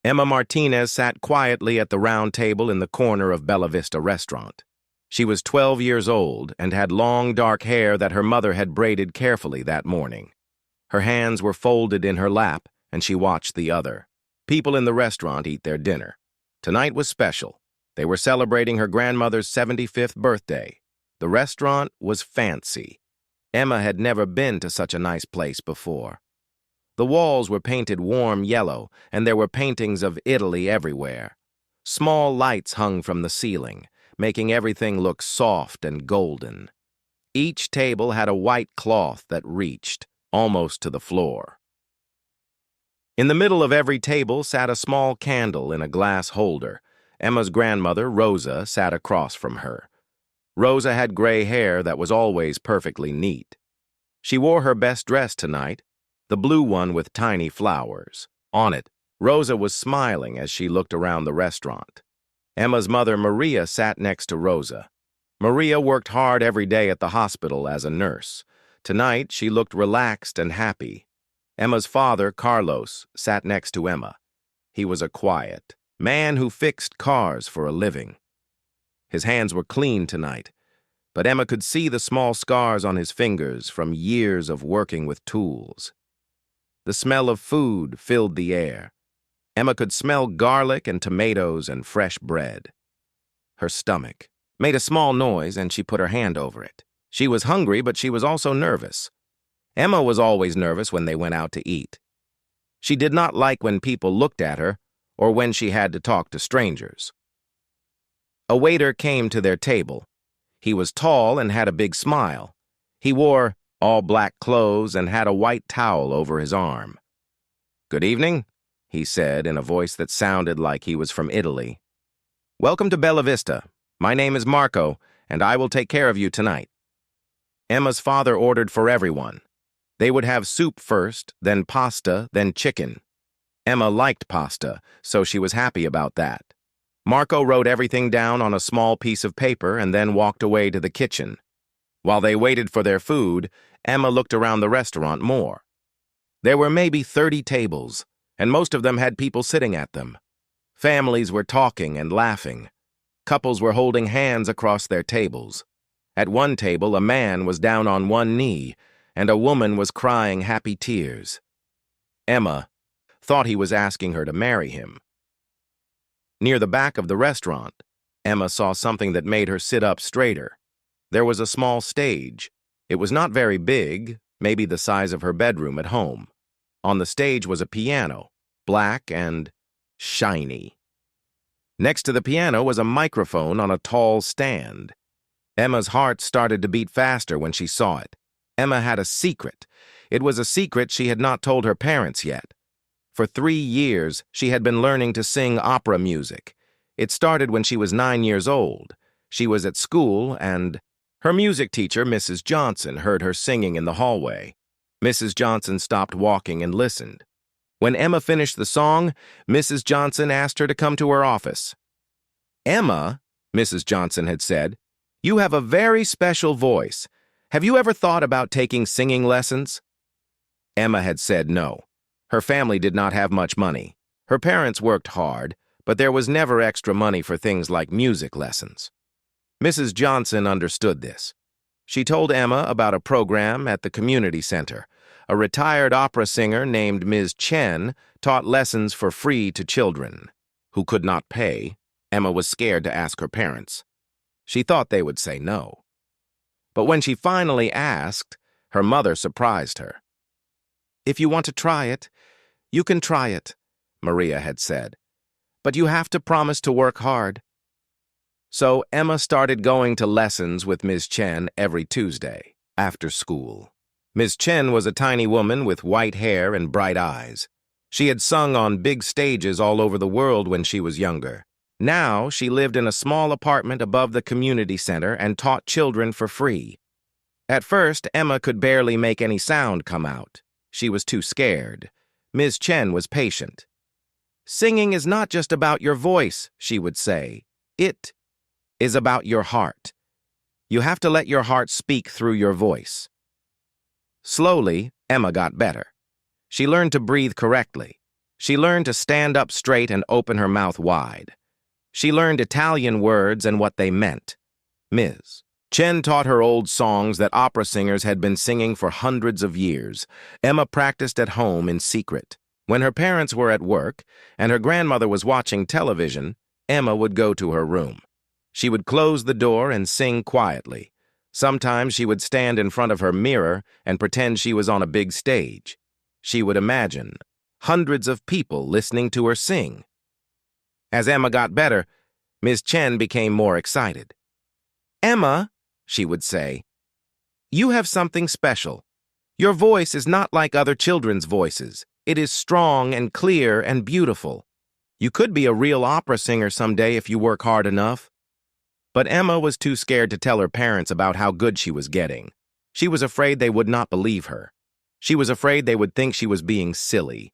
Emma Martinez sat quietly at the round table in the corner of Bella Vista restaurant. She was 12 years old and had long dark hair that her mother had braided carefully that morning. Her hands were folded in her lap, and she watched the other. People in the restaurant eat their dinner. Tonight was special. They were celebrating her grandmother's 75th birthday. The restaurant was fancy. Emma had never been to such a nice place before. The walls were painted warm yellow, and there were paintings of Italy everywhere. Small lights hung from the ceiling, making everything look soft and golden. Each table had a white cloth that reached almost to the floor. In the middle of every table sat a small candle in a glass holder. Emma's grandmother, Rosa, sat across from her. Rosa had gray hair that was always perfectly neat. She wore her best dress tonight, the blue one with tiny flowers. On it, Rosa was smiling as she looked around the restaurant. Emma's mother, Maria, sat next to Rosa. Maria worked hard every day at the hospital as a nurse. Tonight, she looked relaxed and happy. Emma's father, Carlos, sat next to Emma. He was a quiet man who fixed cars for a living. His hands were clean tonight, but Emma could see the small scars on his fingers from years of working with tools. The smell of food filled the air. Emma could smell garlic and tomatoes and fresh bread. Her stomach made a small noise, and she put her hand over it. She was hungry, but she was also nervous. Emma was always nervous when they went out to eat. She did not like when people looked at her or when she had to talk to strangers. A waiter came to their table. He was tall and had a big smile. He wore all black clothes and had a white towel over his arm. "Good evening," he said in a voice that sounded like he was from Italy. "Welcome to Bella Vista. My name is Marco, and I will take care of you tonight." Emma's father ordered for everyone. They would have soup first, then pasta, then chicken. Emma liked pasta, so she was happy about that. Marco wrote everything down on a small piece of paper and then walked away to the kitchen. While they waited for their food, Emma looked around the restaurant more. There were maybe 30 tables, and most of them had people sitting at them. Families were talking and laughing. Couples were holding hands across their tables. At one table, a man was down on one knee, and a woman was crying happy tears. Emma thought he was asking her to marry him. Near the back of the restaurant, Emma saw something that made her sit up straighter. There was a small stage. It was not very big, maybe the size of her bedroom at home. On the stage was a piano, black and shiny. Next to the piano was a microphone on a tall stand. Emma's heart started to beat faster when she saw it. Emma had a secret. It was a secret she had not told her parents yet. For 3 years, she had been learning to sing opera music. It started when she was 9 years old. She was at school, and her music teacher, Mrs. Johnson, heard her singing in the hallway. Mrs. Johnson stopped walking and listened. When Emma finished the song, Mrs. Johnson asked her to come to her office. "Emma," Mrs. Johnson had said, "you have a very special voice. Have you ever thought about taking singing lessons?" Emma had said no. Her family did not have much money. Her parents worked hard, but there was never extra money for things like music lessons. Mrs. Johnson understood this. She told Emma about a program at the community center. A retired opera singer named Ms. Chen taught lessons for free to children who could not pay. Emma was scared to ask her parents. She thought they would say no. But when she finally asked, her mother surprised her. "If you want to try it, you can try it," Maria had said. "But you have to promise to work hard." So Emma started going to lessons with Ms. Chen every Tuesday, after school. Ms. Chen was a tiny woman with white hair and bright eyes. She had sung on big stages all over the world when she was younger. Now she lived in a small apartment above the community center and taught children for free. At first, Emma could barely make any sound come out. She was too scared. Ms. Chen was patient. "Singing is not just about your voice," she would say. "It is about your heart. You have to let your heart speak through your voice." Slowly, Emma got better. She learned to breathe correctly. She learned to stand up straight and open her mouth wide. She learned Italian words and what they meant. Ms. Chen taught her old songs that opera singers had been singing for hundreds of years. Emma practiced at home in secret. When her parents were at work and her grandmother was watching television, Emma would go to her room. She would close the door and sing quietly. Sometimes she would stand in front of her mirror and pretend she was on a big stage. She would imagine hundreds of people listening to her sing. As Emma got better, Ms. Chen became more excited. "Emma," she would say, "you have something special. Your voice is not like other children's voices. It is strong and clear and beautiful. You could be a real opera singer someday if you work hard enough." But Emma was too scared to tell her parents about how good she was getting. She was afraid they would not believe her. She was afraid they would think she was being silly.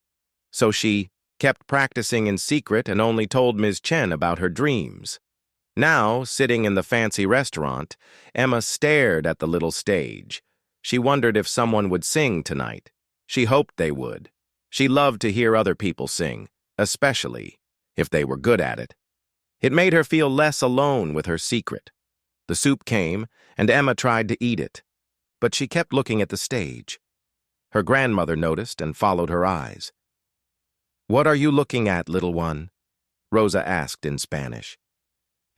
So she kept practicing in secret and only told Ms. Chen about her dreams. Now, sitting in the fancy restaurant, Emma stared at the little stage. She wondered if someone would sing tonight. She hoped they would. She loved to hear other people sing, especially if they were good at it. It made her feel less alone with her secret. The soup came, and Emma tried to eat it, but she kept looking at the stage. Her grandmother noticed and followed her eyes. "What are you looking at, little one?" Rosa asked in Spanish.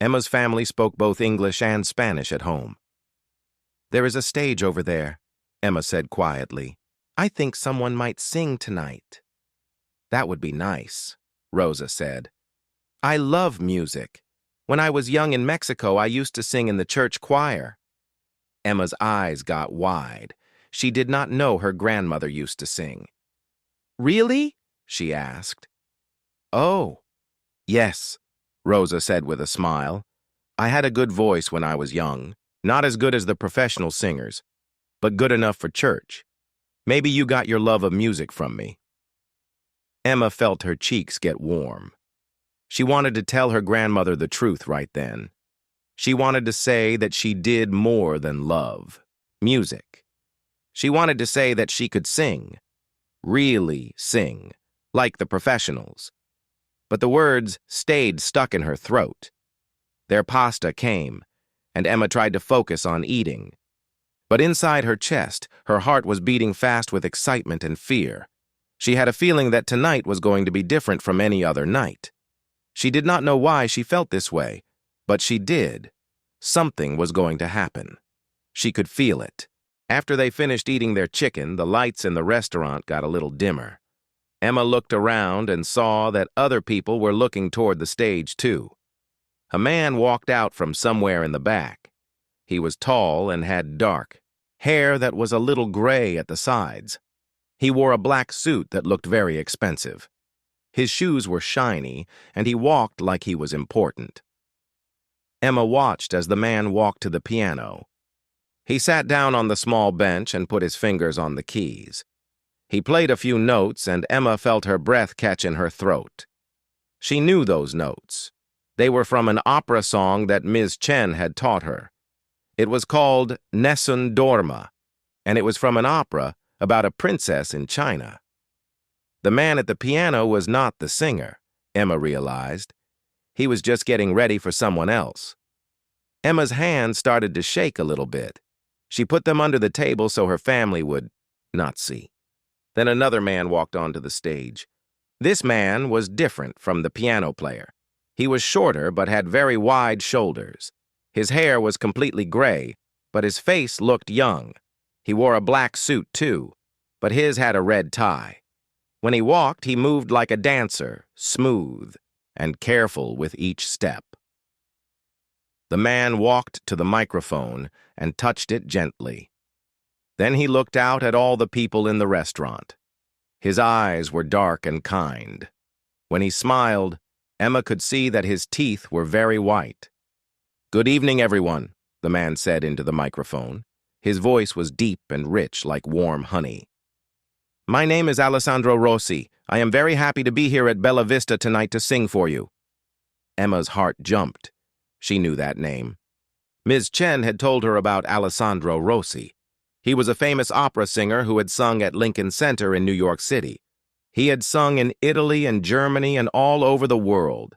Emma's family spoke both English and Spanish at home. "There is a stage over there," Emma said quietly. "I think someone might sing tonight." "That would be nice," Rosa said. "I love music. When I was young in Mexico, I used to sing in the church choir." Emma's eyes got wide. She did not know her grandmother used to sing. "Really?" she asked. "Oh, yes," Rosa said with a smile. "I had a good voice when I was young. Not as good as the professional singers, but good enough for church. Maybe you got your love of music from me." Emma felt her cheeks get warm. She wanted to tell her grandmother the truth right then. She wanted to say that she did more than love music. She wanted to say that she could sing, really sing, like the professionals. But the words stayed stuck in her throat. Their pasta came, and Emma tried to focus on eating. But inside her chest, her heart was beating fast with excitement and fear. She had a feeling that tonight was going to be different from any other night. She did not know why she felt this way, but she did. Something was going to happen. She could feel it. After they finished eating their chicken, the lights in the restaurant got a little dimmer. Emma looked around and saw that other people were looking toward the stage, too. A man walked out from somewhere in the back. He was tall and had dark hair that was a little gray at the sides. He wore a black suit that looked very expensive. His shoes were shiny, and he walked like he was important. Emma watched as the man walked to the piano. He sat down on the small bench and put his fingers on the keys. He played a few notes, and Emma felt her breath catch in her throat. She knew those notes. They were from an opera song that Ms. Chen had taught her. It was called Nessun Dorma, and it was from an opera about a princess in China. The man at the piano was not the singer, Emma realized. He was just getting ready for someone else. Emma's hands started to shake a little bit. She put them under the table so her family would not see. Then another man walked onto the stage. This man was different from the piano player. He was shorter but had very wide shoulders. His hair was completely gray, but his face looked young. He wore a black suit too, but his had a red tie. When he walked, he moved like a dancer, smooth and careful with each step. The man walked to the microphone and touched it gently. Then he looked out at all the people in the restaurant. His eyes were dark and kind. When he smiled, Emma could see that his teeth were very white. "Good evening, everyone," the man said into the microphone. His voice was deep and rich like warm honey. "My name is Alessandro Rossi. I am very happy to be here at Bella Vista tonight to sing for you." Emma's heart jumped. She knew that name. Ms. Chen had told her about Alessandro Rossi. He was a famous opera singer who had sung at Lincoln Center in New York City. He had sung in Italy and Germany and all over the world.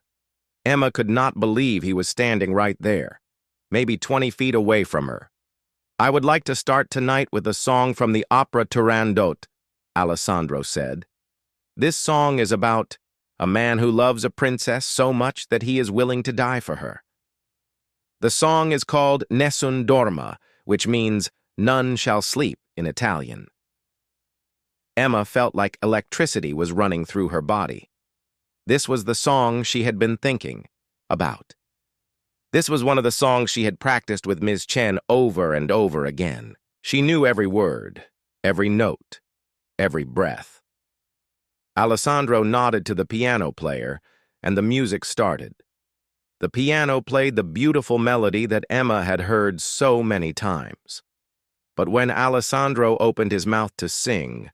Emma could not believe he was standing right there, maybe 20 feet away from her. "I would like to start tonight with a song from the opera Turandot," Alessandro said. "This song is about a man who loves a princess so much that he is willing to die for her. The song is called Nessun Dorma, which means none shall sleep in Italian." Emma felt like electricity was running through her body. This was the song she had been thinking about. This was one of the songs she had practiced with Ms. Chen over and over again. She knew every word, every note, every breath. Alessandro nodded to the piano player, and the music started. The piano played the beautiful melody that Emma had heard so many times. But when Alessandro opened his mouth to sing,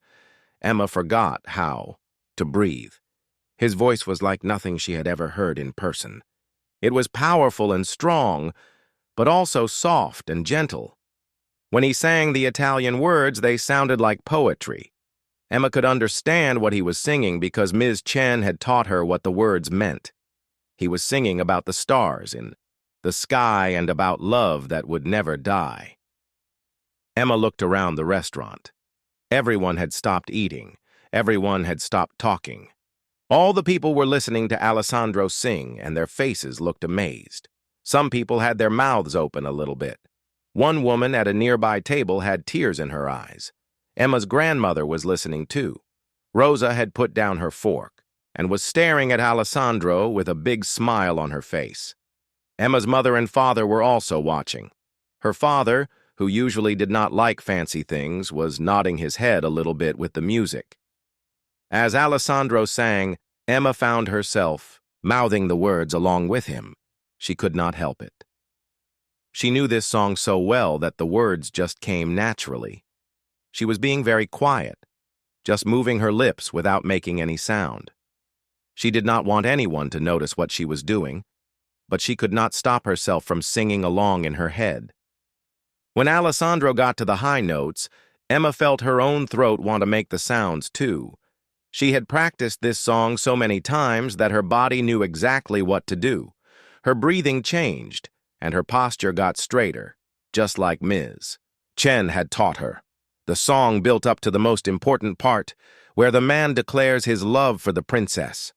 Emma forgot how to breathe. His voice was like nothing she had ever heard in person. It was powerful and strong, but also soft and gentle. When he sang the Italian words, they sounded like poetry. Emma could understand what he was singing because Ms. Chen had taught her what the words meant. He was singing about the stars in the sky and about love that would never die. Emma looked around the restaurant. Everyone had stopped eating. Everyone had stopped talking. All the people were listening to Alessandro sing, and their faces looked amazed. Some people had their mouths open a little bit. One woman at a nearby table had tears in her eyes. Emma's grandmother was listening too. Rosa had put down her fork and was staring at Alessandro with a big smile on her face. Emma's mother and father were also watching. Her father, who usually did not like fancy things, was nodding his head a little bit with the music. As Alessandro sang, Emma found herself mouthing the words along with him. She could not help it. She knew this song so well that the words just came naturally. She was being very quiet, just moving her lips without making any sound. She did not want anyone to notice what she was doing, but she could not stop herself from singing along in her head. When Alessandro got to the high notes, Emma felt her own throat want to make the sounds too. She had practiced this song so many times that her body knew exactly what to do. Her breathing changed, and her posture got straighter, just like Ms. Chen had taught her. The song built up to the most important part, where the man declares his love for the princess.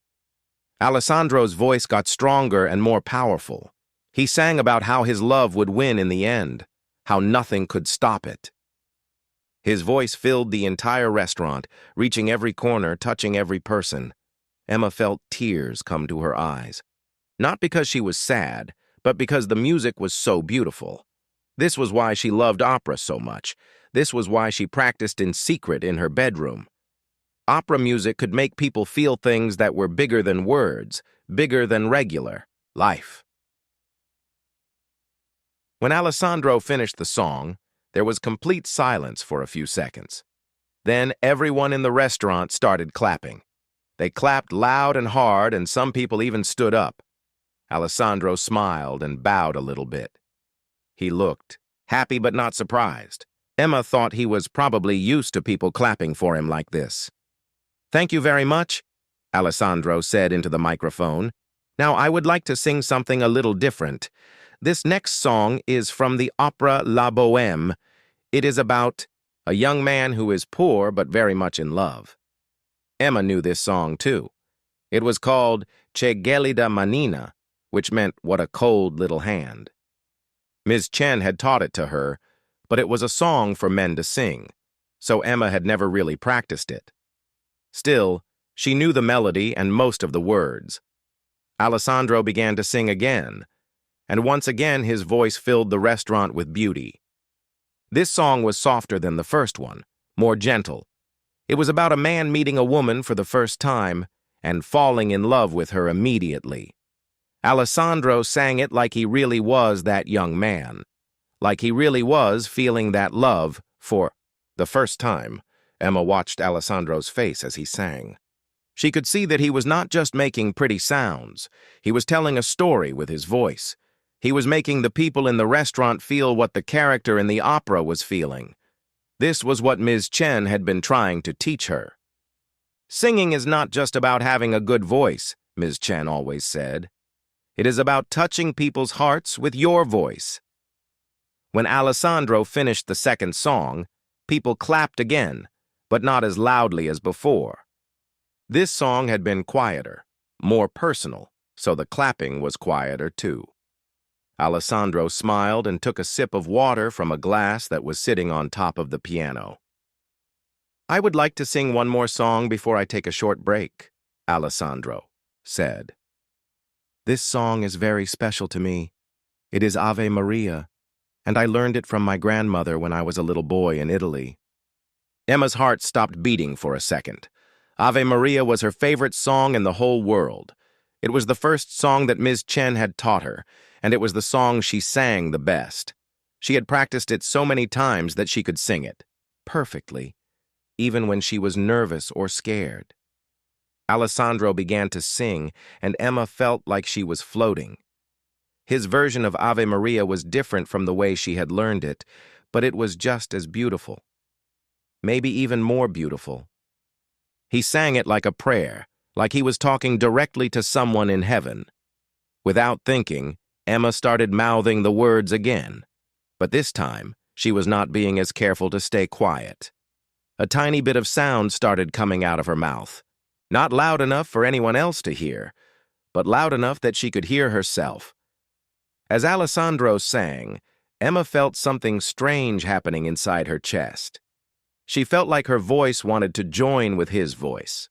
Alessandro's voice got stronger and more powerful. He sang about how his love would win in the end, how nothing could stop it. His voice filled the entire restaurant, reaching every corner, touching every person. Emma felt tears come to her eyes. Not because she was sad, but because the music was so beautiful. This was why she loved opera so much. This was why she practiced in secret in her bedroom. Opera music could make people feel things that were bigger than words, bigger than regular life. When Alessandro finished the song, there was complete silence for a few seconds. Then everyone in the restaurant started clapping. They clapped loud and hard, and some people even stood up. Alessandro smiled and bowed a little bit. He looked happy but not surprised. Emma thought he was probably used to people clapping for him like this. "Thank you very much," Alessandro said into the microphone. "Now I would like to sing something a little different. This next song is from the opera La Bohème. It is about a young man who is poor but very much in love." Emma knew this song too. It was called Che gelida manina, which meant what a cold little hand. Ms. Chen had taught it to her, but it was a song for men to sing, so Emma had never really practiced it. Still, she knew the melody and most of the words. Alessandro began to sing again, and once again his voice filled the restaurant with beauty. This song was softer than the first one, more gentle. It was about a man meeting a woman for the first time and falling in love with her immediately. Alessandro sang it like he really was that young man, like he really was feeling that love for the first time. Emma watched Alessandro's face as he sang. She could see that he was not just making pretty sounds. He was telling a story with his voice. He was making the people in the restaurant feel what the character in the opera was feeling. This was what Ms. Chen had been trying to teach her. Singing is not just about having a good voice, Ms. Chen always said. It is about touching people's hearts with your voice. When Alessandro finished the second song, people clapped again, but not as loudly as before. This song had been quieter, more personal, so the clapping was quieter too. Alessandro smiled and took a sip of water from a glass that was sitting on top of the piano. "I would like to sing one more song before I take a short break," Alessandro said. "This song is very special to me. It is Ave Maria, and I learned it from my grandmother when I was a little boy in Italy." Emma's heart stopped beating for a second. Ave Maria was her favorite song in the whole world. It was the first song that Ms. Chen had taught her, and it was the song she sang the best. She had practiced it so many times that she could sing it perfectly, even when she was nervous or scared. Alessandro began to sing, and Emma felt like she was floating. His version of Ave Maria was different from the way she had learned it, but it was just as beautiful. Maybe even more beautiful. He sang it like a prayer, like he was talking directly to someone in heaven. Without thinking, Emma started mouthing the words again. But this time, she was not being as careful to stay quiet. A tiny bit of sound started coming out of her mouth. Not loud enough for anyone else to hear, but loud enough that she could hear herself. As Alessandro sang, Emma felt something strange happening inside her chest. She felt like her voice wanted to join with his voice.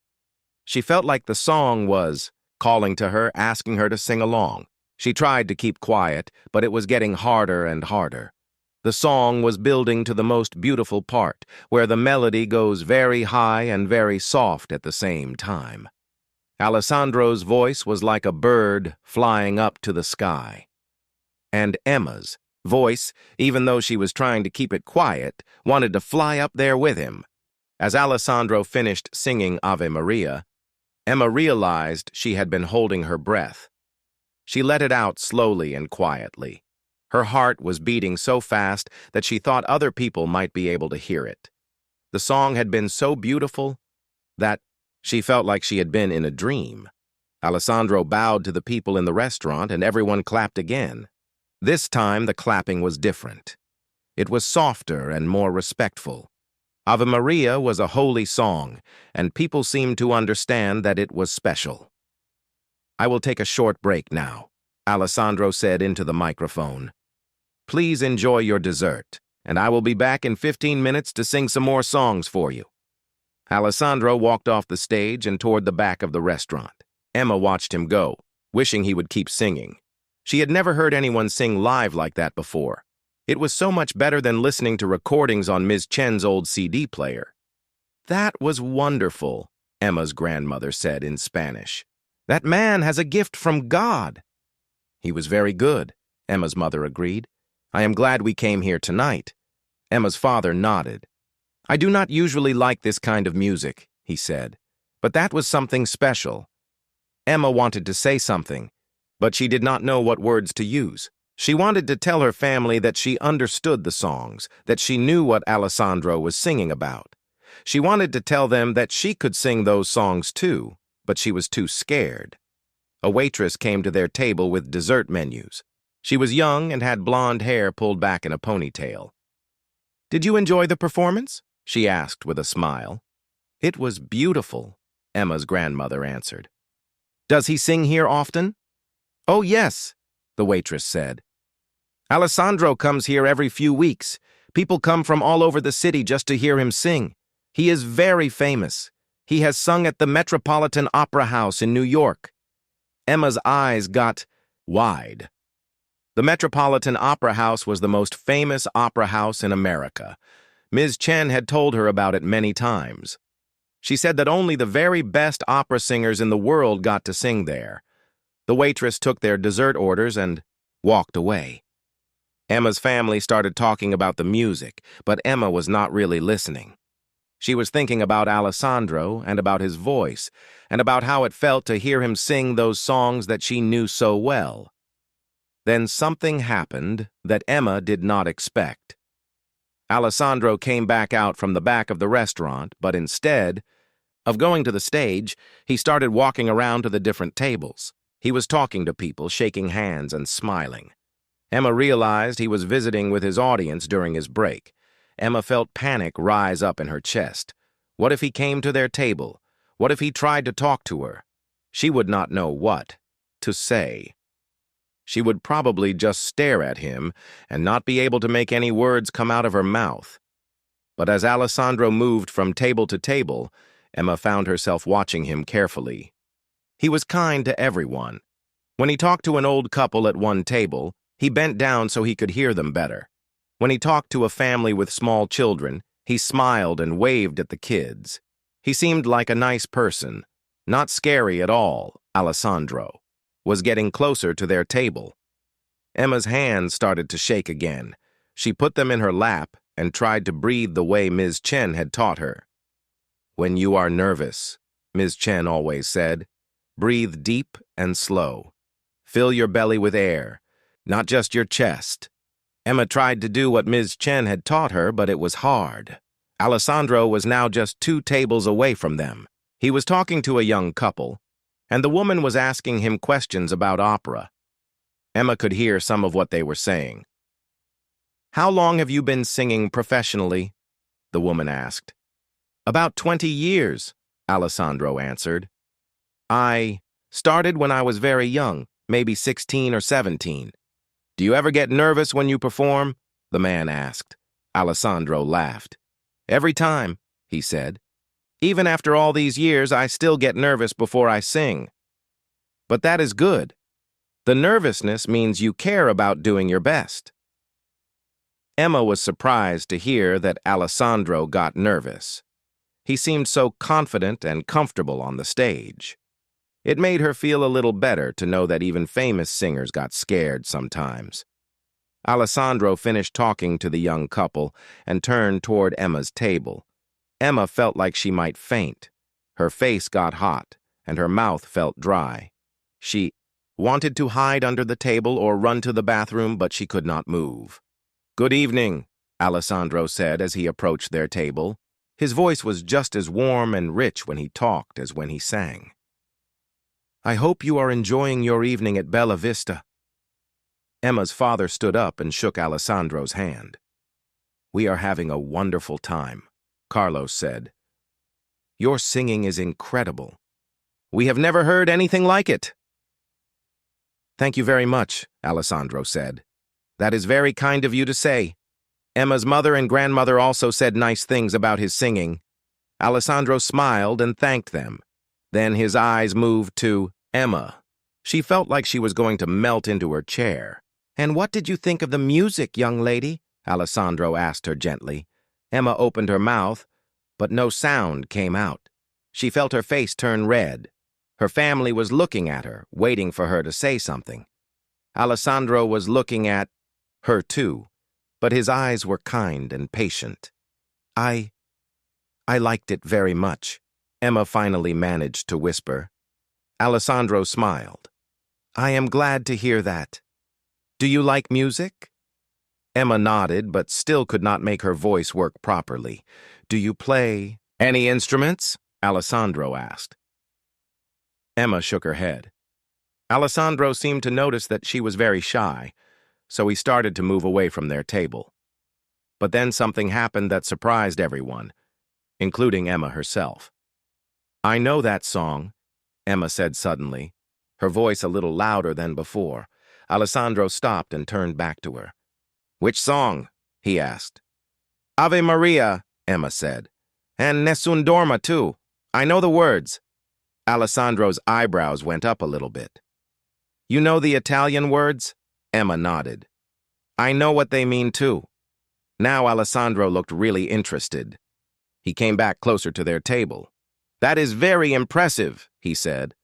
She felt like the song was calling to her, asking her to sing along. She tried to keep quiet, but it was getting harder and harder. The song was building to the most beautiful part, where the melody goes very high and very soft at the same time. Alessandro's voice was like a bird flying up to the sky. And Emma's voice, even though she was trying to keep it quiet, wanted to fly up there with him. As Alessandro finished singing Ave Maria, Emma realized she had been holding her breath. She let it out slowly and quietly. Her heart was beating so fast that she thought other people might be able to hear it. The song had been so beautiful that she felt like she had been in a dream. Alessandro bowed to the people in the restaurant and everyone clapped again. This time the clapping was different. It was softer and more respectful. Ave Maria was a holy song, and people seemed to understand that it was special. "I will take a short break now," Alessandro said into the microphone. "Please enjoy your dessert, and I will be back in 15 minutes to sing some more songs for you." Alessandro walked off the stage and toward the back of the restaurant. Emma watched him go, wishing he would keep singing. She had never heard anyone sing live like that before. It was so much better than listening to recordings on Ms. Chen's old CD player. "That was wonderful," Emma's grandmother said in Spanish. "That man has a gift from God." "He was very good," Emma's mother agreed. "I am glad we came here tonight." Emma's father nodded. "I do not usually like this kind of music," he said, "but that was something special." Emma wanted to say something, but she did not know what words to use. She wanted to tell her family that she understood the songs, that she knew what Alessandro was singing about. She wanted to tell them that she could sing those songs too, but she was too scared. A waitress came to their table with dessert menus. She was young and had blonde hair pulled back in a ponytail. "Did you enjoy the performance?" she asked with a smile. "It was beautiful," Emma's grandmother answered. "Does he sing here often?" "Oh, yes," the waitress said. "Alessandro comes here every few weeks. People come from all over the city just to hear him sing. He is very famous. He has sung at the Metropolitan Opera House in New York." Emma's eyes got wide. The Metropolitan Opera House was the most famous opera house in America. Ms. Chen had told her about it many times. She said that only the very best opera singers in the world got to sing there. The waitress took their dessert orders and walked away. Emma's family started talking about the music, but Emma was not really listening. She was thinking about Alessandro and about his voice, and about how it felt to hear him sing those songs that she knew so well. Then something happened that Emma did not expect. Alessandro came back out from the back of the restaurant, but instead, of going to the stage, he started walking around to the different tables. He was talking to people, shaking hands and smiling. Emma realized he was visiting with his audience during his break. Emma felt panic rise up in her chest. What if he came to their table? What if he tried to talk to her? She would not know what to say. She would probably just stare at him and not be able to make any words come out of her mouth. But as Alessandro moved from table to table, Emma found herself watching him carefully. He was kind to everyone. When he talked to an old couple at one table, he bent down so he could hear them better. When he talked to a family with small children, he smiled and waved at the kids. He seemed like a nice person, not scary at all. Alessandro was getting closer to their table. Emma's hands started to shake again. She put them in her lap and tried to breathe the way Ms. Chen had taught her. "When you are nervous," Ms. Chen always said, "breathe deep and slow. Fill your belly with air, not just your chest." Emma tried to do what Ms. Chen had taught her, but it was hard. Alessandro was now just 2 tables away from them. He was talking to a young couple, and the woman was asking him questions about opera. Emma could hear some of what they were saying. "How long have you been singing professionally?" the woman asked. "About 20 years, Alessandro answered. "I started when I was very young, maybe 16 or 17. "Do you ever get nervous when you perform?" the man asked. Alessandro laughed. "Every time," he said. "Even after all these years, I still get nervous before I sing." "But that is good. The nervousness means you care about doing your best." Emma was surprised to hear that Alessandro got nervous. He seemed so confident and comfortable on the stage. It made her feel a little better to know that even famous singers got scared sometimes. Alessandro finished talking to the young couple and turned toward Emma's table. Emma felt like she might faint. Her face got hot, and her mouth felt dry. She wanted to hide under the table or run to the bathroom, but she could not move. "Good evening," Alessandro said as he approached their table. His voice was just as warm and rich when he talked as when he sang. "I hope you are enjoying your evening at Bella Vista." Emma's father stood up and shook Alessandro's hand. "We are having a wonderful time," Carlos said. "Your singing is incredible. We have never heard anything like it." "Thank you very much," Alessandro said. "That is very kind of you to say." Emma's mother and grandmother also said nice things about his singing. Alessandro smiled and thanked them. Then his eyes moved to Emma. She felt like she was going to melt into her chair. "And what did you think of the music, young lady?" Alessandro asked her gently. Emma opened her mouth, but no sound came out. She felt her face turn red. Her family was looking at her, waiting for her to say something. Alessandro was looking at her too, but his eyes were kind and patient. I liked it very much," Emma finally managed to whisper. Alessandro smiled. "I am glad to hear that. Do you like music?" Emma nodded, but still could not make her voice work properly. "Do you play any instruments?" Alessandro asked. Emma shook her head. Alessandro seemed to notice that she was very shy, so he started to move away from their table. But then something happened that surprised everyone, including Emma herself. "I know that song," Emma said suddenly, her voice a little louder than before. Alessandro stopped and turned back to her. "Which song?" he asked. "Ave Maria," Emma said. "And Nessun Dorma, too. I know the words." Alessandro's eyebrows went up a little bit. "You know the Italian words?" Emma nodded. "I know what they mean, too." Now Alessandro looked really interested. He came back closer to their table. "That is very impressive," he said.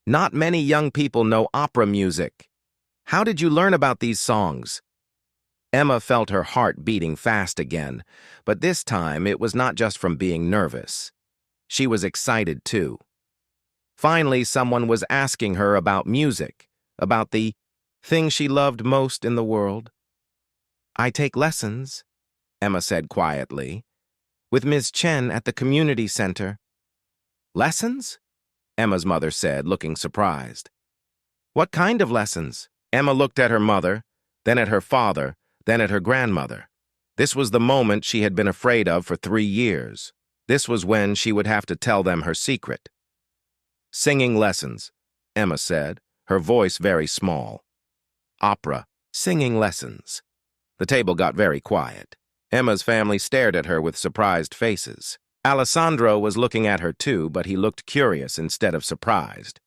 "Not many young people know opera music. How did you learn about these songs?" Emma felt her heart beating fast again, but this time it was not just from being nervous. She was excited, too. Finally, someone was asking her about music, about the thing she loved most in the world. "I take lessons," Emma said quietly, "with Ms. Chen at the community center." Lessons? Emma's mother said, looking surprised. What kind of lessons? Emma looked at her mother, then at her father, then at her grandmother. This was the moment she had been afraid of for 3 years. This was when she would have to tell them her secret. Singing lessons, Emma said, her voice very small. Opera, singing lessons. The table got very quiet. Emma's family stared at her with surprised faces. Alessandro was looking at her too, but he looked curious instead of surprised.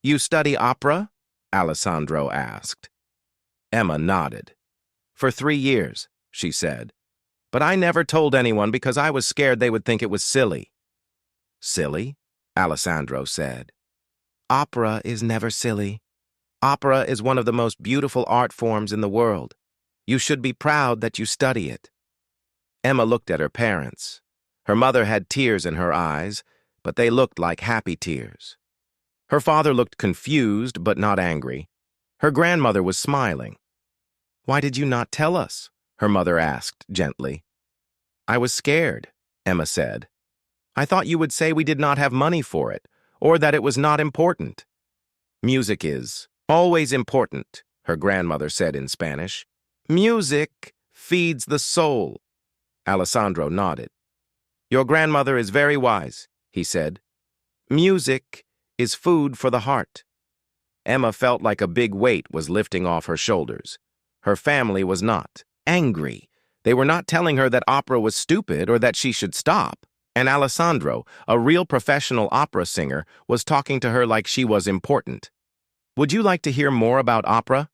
You study opera? Alessandro asked. Emma nodded. For 3 years, she said. But I never told anyone because I was scared they would think it was silly. Silly? Alessandro said. Opera is never silly. Opera is one of the most beautiful art forms in the world. You should be proud that you study it. Emma looked at her parents. Her mother had tears in her eyes, but they looked like happy tears. Her father looked confused but not angry. Her grandmother was smiling. Why did you not tell us? Her mother asked gently. I was scared, Emma said. I thought you would say we did not have money for it, or that it was not important. Music is always important, her grandmother said in Spanish. Music feeds the soul. Alessandro nodded. Your grandmother is very wise, he said. Music is food for the heart. Emma felt like a big weight was lifting off her shoulders. Her family was not angry. They were not telling her that opera was stupid or that she should stop. And Alessandro, a real professional opera singer, was talking to her like she was important. Would you like to hear more about opera?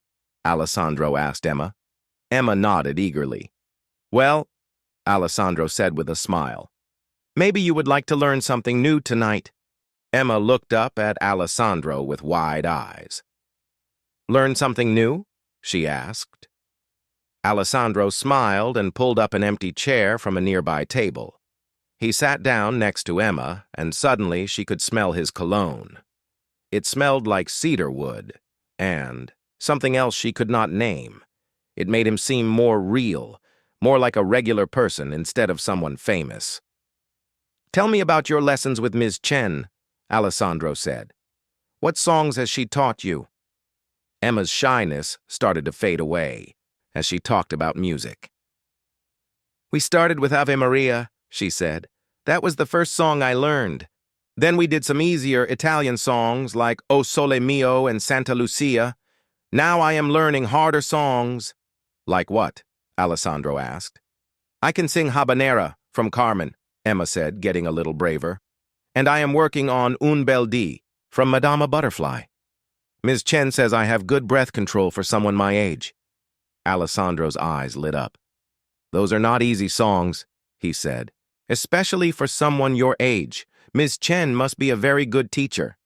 Alessandro asked Emma. Emma nodded eagerly. Well, Alessandro said with a smile, maybe you would like to learn something new tonight. Emma looked up at Alessandro with wide eyes. Learn something new? She asked. Alessandro smiled and pulled up an empty chair from a nearby table. He sat down next to Emma, and suddenly she could smell his cologne. It smelled like cedar wood, and something else she could not name. It made him seem more real, more like a regular person instead of someone famous. Tell me about your lessons with Ms. Chen, Alessandro said. What songs has she taught you? Emma's shyness started to fade away as she talked about music. We started with Ave Maria, she said. That was the first song I learned. Then we did some easier Italian songs like O Sole Mio and Santa Lucia. Now I am learning harder songs. Like what? Alessandro asked. I can sing Habanera from Carmen, Emma said, getting a little braver. And I am working on Un Bel Dì from Madama Butterfly. Ms. Chen says I have good breath control for someone my age. Alessandro's eyes lit up. Those are not easy songs, he said, especially for someone your age. Ms. Chen must be a very good teacher.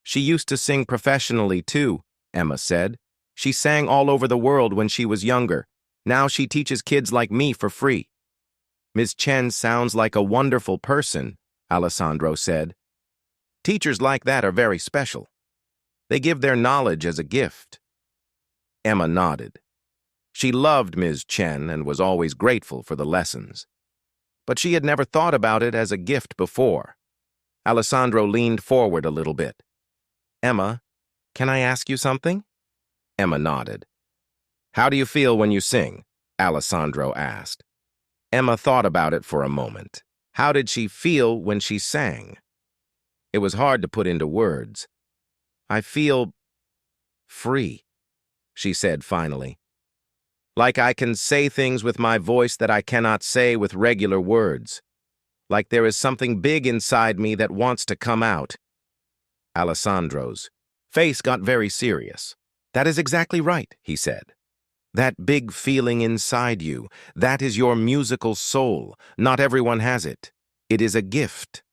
She used to sing professionally too, Emma said. She sang all over the world when she was younger. Now she teaches kids like me for free. Ms. Chen sounds like a wonderful person, Alessandro said. Teachers like that are very special. They give their knowledge as a gift. Emma nodded. She loved Ms. Chen and was always grateful for the lessons. But she had never thought about it as a gift before. Alessandro leaned forward a little bit. Emma, can I ask you something? Emma nodded. How do you feel when you sing? Alessandro asked. Emma thought about it for a moment. How did she feel when she sang? It was hard to put into words. I feel free, she said finally. Like I can say things with my voice that I cannot say with regular words. Like there is something big inside me that wants to come out. Alessandro's face got very serious. That is exactly right, he said. That big feeling inside you, that is your musical soul. Not everyone has it. It is a gift.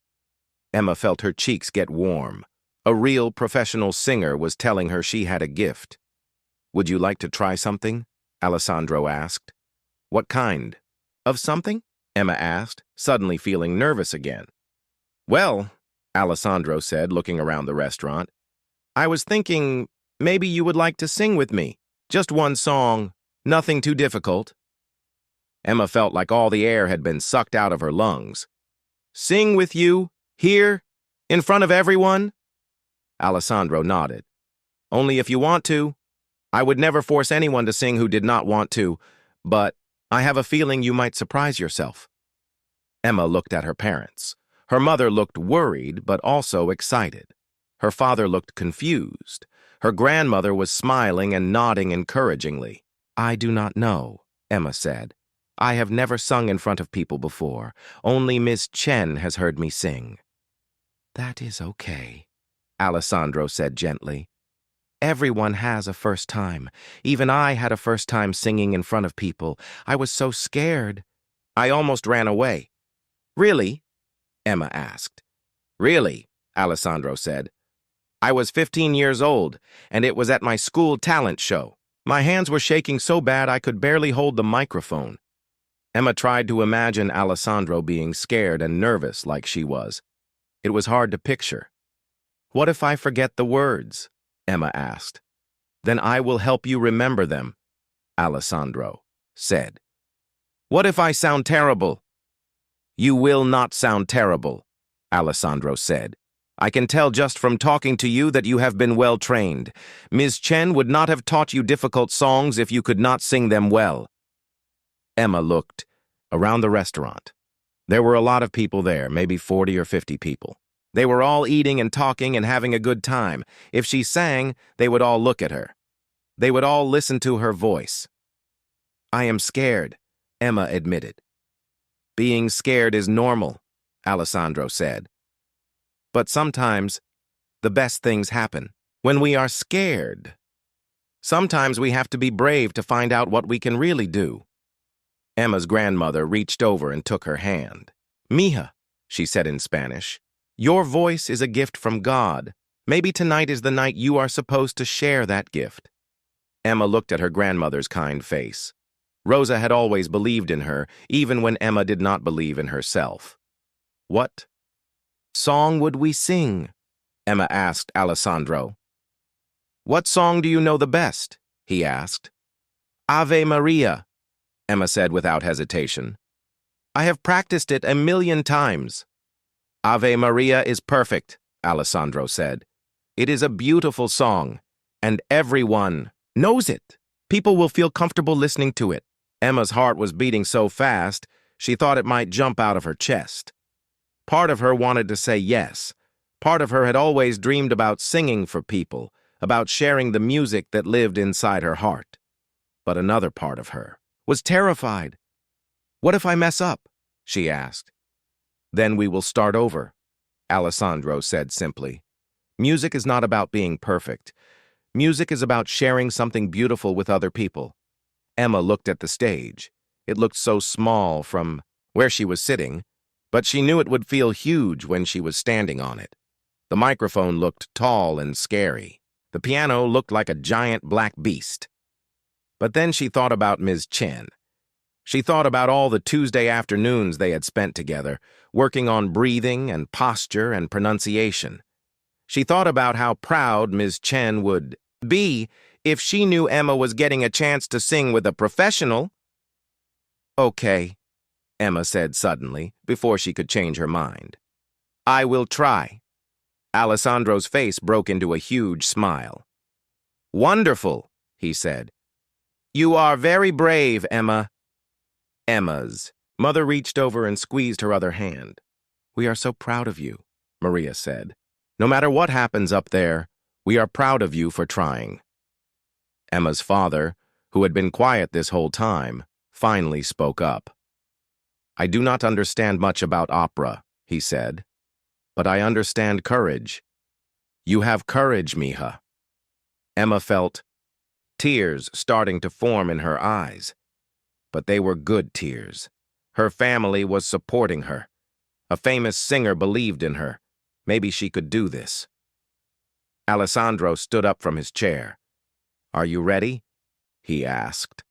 Emma felt her cheeks get warm. A real professional singer was telling her she had a gift. Would you like to try something? Alessandro asked. What kind? Of something? Emma asked, suddenly feeling nervous again. Well, Alessandro said, looking around the restaurant, I was thinking maybe you would like to sing with me. Just one song, nothing too difficult. Emma felt like all the air had been sucked out of her lungs. Sing with you? Here? In front of everyone? Alessandro nodded. Only if you want to. I would never force anyone to sing who did not want to, but I have a feeling you might surprise yourself. Emma looked at her parents. Her mother looked worried, but also excited. Her father looked confused. Her grandmother was smiling and nodding encouragingly. I do not know, Emma said. I have never sung in front of people before. Only Miss Chen has heard me sing. That is okay, Alessandro said gently. Everyone has a first time. Even I had a first time singing in front of people. I was so scared. I almost ran away. Really? Emma asked. Really, Alessandro said. I was 15 years old, and it was at my school talent show. My hands were shaking so bad I could barely hold the microphone. Emma tried to imagine Alessandro being scared and nervous like she was. It was hard to picture. What if I forget the words? Emma asked. Then I will help you remember them, Alessandro said. What if I sound terrible? You will not sound terrible, Alessandro said. I can tell just from talking to you that you have been well trained. Ms. Chen would not have taught you difficult songs if you could not sing them well. Emma looked around the restaurant. There were a lot of people there, maybe 40 or 50 people. They were all eating and talking and having a good time. If she sang, they would all look at her. They would all listen to her voice. I am scared, Emma admitted. Being scared is normal, Alessandro said. But sometimes, the best things happen when we are scared. Sometimes we have to be brave to find out what we can really do. Emma's grandmother reached over and took her hand. Mija, she said in Spanish, your voice is a gift from God. Maybe tonight is the night you are supposed to share that gift. Emma looked at her grandmother's kind face. Rosa had always believed in her, even when Emma did not believe in herself. What song would we sing? Emma asked Alessandro. What song do you know the best? He asked. Ave Maria, Emma said without hesitation. I have practiced it 1,000,000 times. Ave Maria is perfect, Alessandro said. It is a beautiful song, and everyone knows it. People will feel comfortable listening to it. Emma's heart was beating so fast, she thought it might jump out of her chest. Part of her wanted to say yes. Part of her had always dreamed about singing for people, about sharing the music that lived inside her heart. But another part of her was terrified. What if I mess up? She asked. Then we will start over, Alessandro said simply. Music is not about being perfect. Music is about sharing something beautiful with other people. Emma looked at the stage. It looked so small from where she was sitting, but she knew it would feel huge when she was standing on it. The microphone looked tall and scary. The piano looked like a giant black beast. But then she thought about Ms. Chen. She thought about all the Tuesday afternoons they had spent together, working on breathing and posture and pronunciation. She thought about how proud Ms. Chen would be if she knew Emma was getting a chance to sing with a professional. Okay, Emma said suddenly, before she could change her mind. I will try. Alessandro's face broke into a huge smile. Wonderful, he said. You are very brave, Emma. Emma's mother reached over and squeezed her other hand. We are so proud of you, Maria said. No matter what happens up there, we are proud of you for trying. Emma's father, who had been quiet this whole time, finally spoke up. I do not understand much about opera, he said, but I understand courage. You have courage, Mija. Emma felt tears starting to form in her eyes. But they were good tears. Her family was supporting her. A famous singer believed in her. Maybe she could do this. Alessandro stood up from his chair. Are you ready? He asked.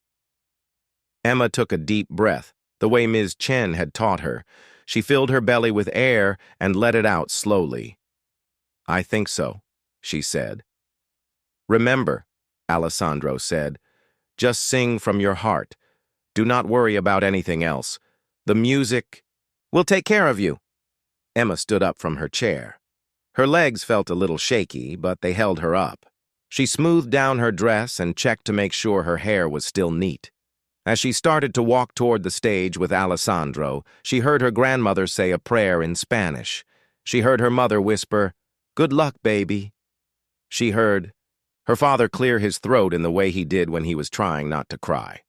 Emma took a deep breath, the way Ms. Chen had taught her. She filled her belly with air and let it out slowly. I think so, she said. Remember, Alessandro said, just sing from your heart. Do not worry about anything else. The music will take care of you. Emma stood up from her chair. Her legs felt a little shaky, but they held her up. She smoothed down her dress and checked to make sure her hair was still neat. As she started to walk toward the stage with Alessandro, she heard her grandmother say a prayer in Spanish. She heard her mother whisper, "Good luck, baby." She heard her father clear his throat in the way he did when he was trying not to cry.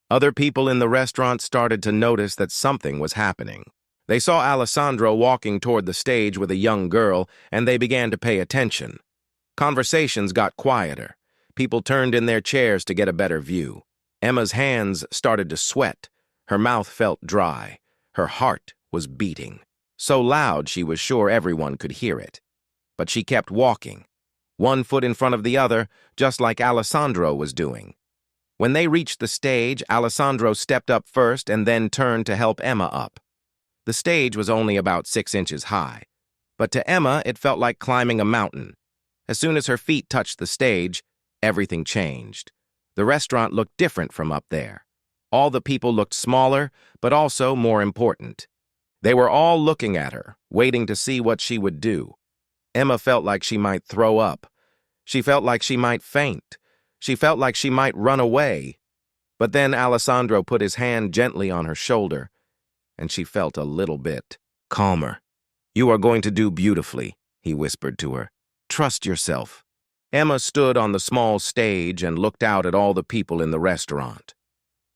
Other people in the restaurant started to notice that something was happening. They saw Alessandro walking toward the stage with a young girl, and they began to pay attention. Conversations got quieter. People turned in their chairs to get a better view. Emma's hands started to sweat. Her mouth felt dry. Her heart was beating. So loud she was sure everyone could hear it. But she kept walking, one foot in front of the other, just like Alessandro was doing. When they reached the stage, Alessandro stepped up first and then turned to help Emma up. The stage was only about 6 inches high, but to Emma it felt like climbing a mountain. As soon as her feet touched the stage, everything changed. The restaurant looked different from up there. All the people looked smaller, but also more important. They were all looking at her, waiting to see what she would do. Emma felt like she might throw up. She felt like she might faint. She felt like she might run away. But then Alessandro put his hand gently on her shoulder, and she felt a little bit calmer. "You are going to do beautifully," he whispered to her. "Trust yourself." Emma stood on the small stage and looked out at all the people in the restaurant.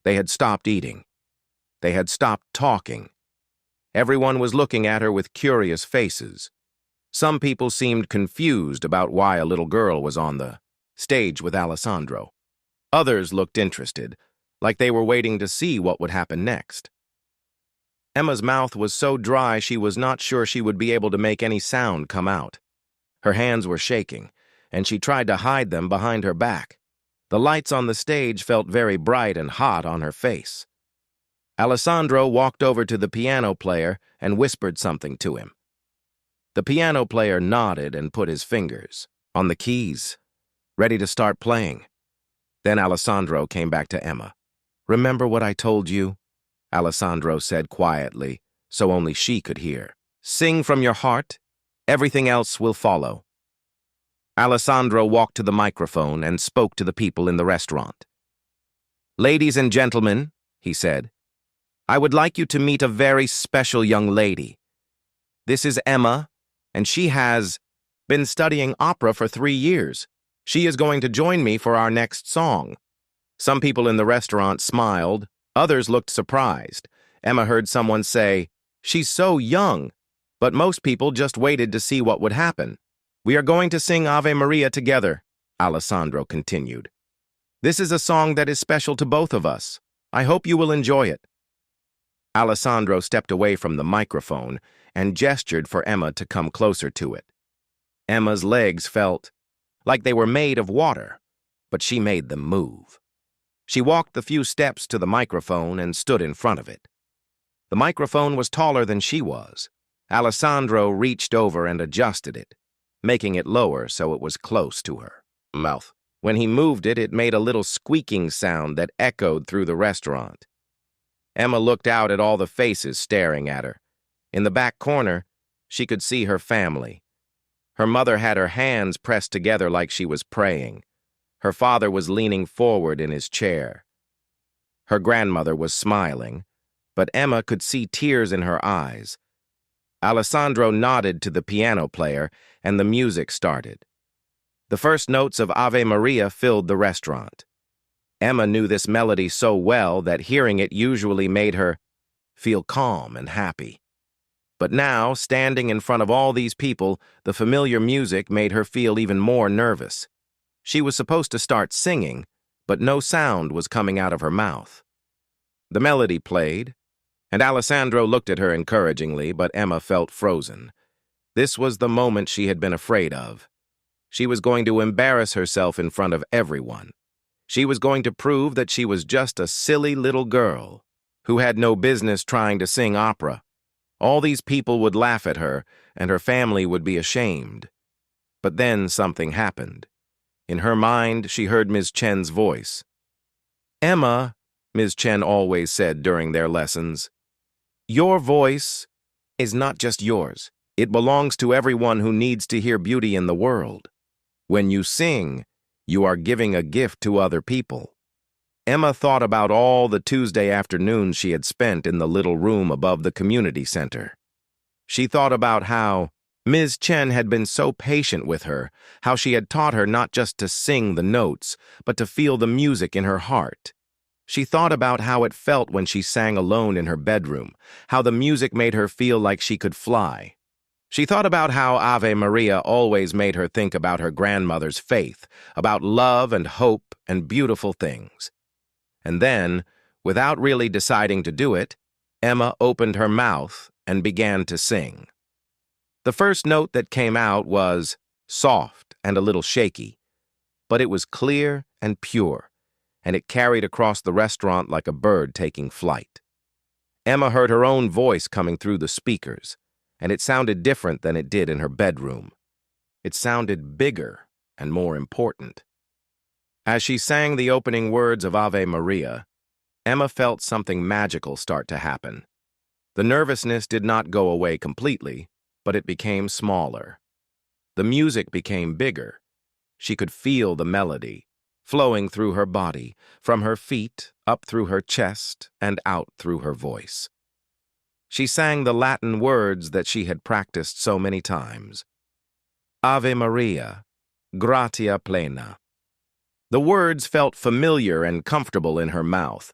They had stopped eating. They had stopped talking. Everyone was looking at her with curious faces. Some people seemed confused about why a little girl was on the stage with Alessandro. Others looked interested, like they were waiting to see what would happen next. Emma's mouth was so dry she was not sure she would be able to make any sound come out. Her hands were shaking, and she tried to hide them behind her back. The lights on the stage felt very bright and hot on her face. Alessandro walked over to the piano player and whispered something to him. The piano player nodded and put his fingers on the keys, ready to start playing. Then Alessandro came back to Emma. "Remember what I told you?" Alessandro said quietly, so only she could hear. "Sing from your heart. Everything else will follow." Alessandro walked to the microphone and spoke to the people in the restaurant. "Ladies and gentlemen," he said, "I would like you to meet a very special young lady. This is Emma, and she has been studying opera for 3 years. She is going to join me for our next song." Some people in the restaurant smiled. Others looked surprised. Emma heard someone say, "She's so young," but most people just waited to see what would happen. "We are going to sing Ave Maria together," Alessandro continued. "This is a song that is special to both of us. I hope you will enjoy it." Alessandro stepped away from the microphone and gestured for Emma to come closer to it. Emma's legs felt like they were made of water, but she made them move. She walked the few steps to the microphone and stood in front of it. The microphone was taller than she was. Alessandro reached over and adjusted it, making it lower so it was close to her mouth. When he moved it, it made a little squeaking sound that echoed through the restaurant. Emma looked out at all the faces staring at her. In the back corner, she could see her family. Her mother had her hands pressed together like she was praying. Her father was leaning forward in his chair. Her grandmother was smiling, but Emma could see tears in her eyes. Alessandro nodded to the piano player, and the music started. The first notes of Ave Maria filled the restaurant. Emma knew this melody so well that hearing it usually made her feel calm and happy. But now, standing in front of all these people, the familiar music made her feel even more nervous. She was supposed to start singing, but no sound was coming out of her mouth. The melody played, and Alessandro looked at her encouragingly, but Emma felt frozen. This was the moment she had been afraid of. She was going to embarrass herself in front of everyone. She was going to prove that she was just a silly little girl who had no business trying to sing opera. All these people would laugh at her, and her family would be ashamed. But then something happened. In her mind, she heard Ms. Chen's voice. "Emma," Ms. Chen always said during their lessons, "your voice is not just yours. It belongs to everyone who needs to hear beauty in the world. When you sing, you are giving a gift to other people. Emma thought about all the Tuesday afternoons she had spent in the little room above the community center. She thought about how Ms. Chen had been so patient with her, how she had taught her not just to sing the notes, but to feel the music in her heart. She thought about how it felt when she sang alone in her bedroom, how the music made her feel like she could fly. She thought about how Ave Maria always made her think about her grandmother's faith, about love and hope and beautiful things. And then, without really deciding to do it, Emma opened her mouth and began to sing. The first note that came out was soft and a little shaky, but it was clear and pure, and it carried across the restaurant like a bird taking flight. Emma heard her own voice coming through the speakers, and it sounded different than it did in her bedroom. It sounded bigger and more important. As she sang the opening words of Ave Maria, Emma felt something magical start to happen. The nervousness did not go away completely, but it became smaller. The music became bigger. She could feel the melody, flowing through her body, from her feet, up through her chest, and out through her voice. She sang the Latin words that she had practiced so many times. Ave Maria, gratia plena. The words felt familiar and comfortable in her mouth.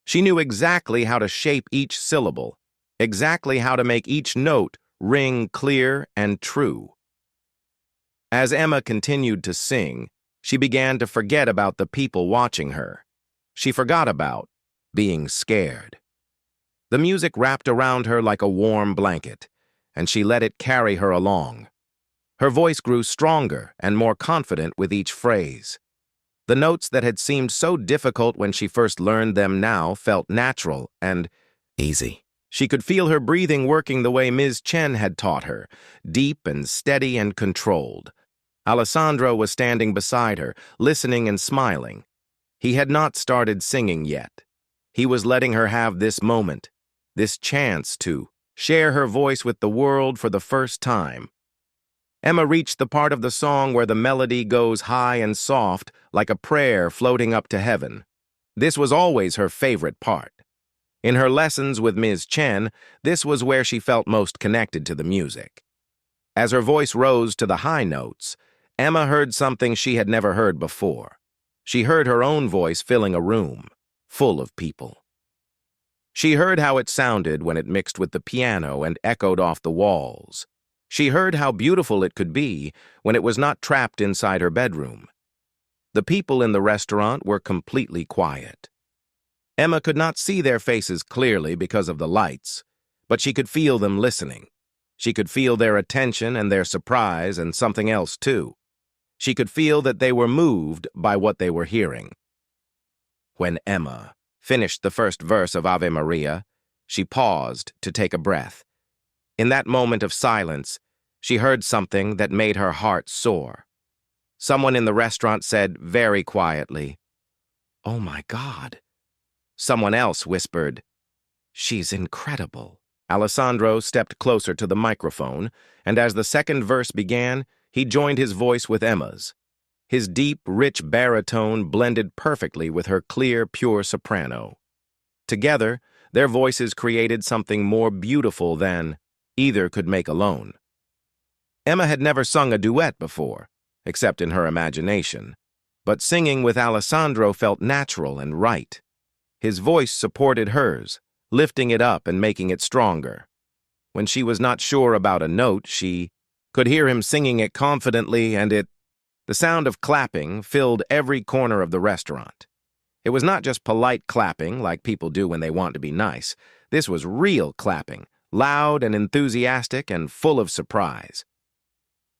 She knew exactly how to shape each syllable, exactly how to make each note ring clear and true. As Emma continued to sing, she began to forget about the people watching her. She forgot about being scared. The music wrapped around her like a warm blanket, and she let it carry her along. Her voice grew stronger and more confident with each phrase. The notes that had seemed so difficult when she first learned them now felt natural and easy. She could feel her breathing working the way Ms. Chen had taught her, deep and steady and controlled. Alessandro was standing beside her, listening and smiling. He had not started singing yet. He was letting her have this moment, this chance to share her voice with the world for the first time. Emma reached the part of the song where the melody goes high and soft, like a prayer floating up to heaven. This was always her favorite part. In her lessons with Ms. Chen, this was where she felt most connected to the music. As her voice rose to the high notes, Emma heard something she had never heard before. She heard her own voice filling a room, full of people. She heard how it sounded when it mixed with the piano and echoed off the walls. She heard how beautiful it could be when it was not trapped inside her bedroom. The people in the restaurant were completely quiet. Emma could not see their faces clearly because of the lights, but she could feel them listening. She could feel their attention and their surprise and something else too. She could feel that they were moved by what they were hearing. When Emma finished the first verse of Ave Maria, she paused to take a breath. In that moment of silence, she heard something that made her heart soar. Someone in the restaurant said very quietly, "Oh my God." Someone else whispered, "She's incredible." Alessandro stepped closer to the microphone, and as the second verse began, he joined his voice with Emma's. His deep, rich baritone blended perfectly with her clear, pure soprano. Together, their voices created something more beautiful than either could make alone. Emma had never sung a duet before, except in her imagination, but singing with Alessandro felt natural and right. His voice supported hers, lifting it up and making it stronger. When she was not sure about a note, she could hear him singing it confidently, and the sound of clapping filled every corner of the restaurant. It was not just polite clapping like people do when they want to be nice. This was real clapping, loud and enthusiastic and full of surprise.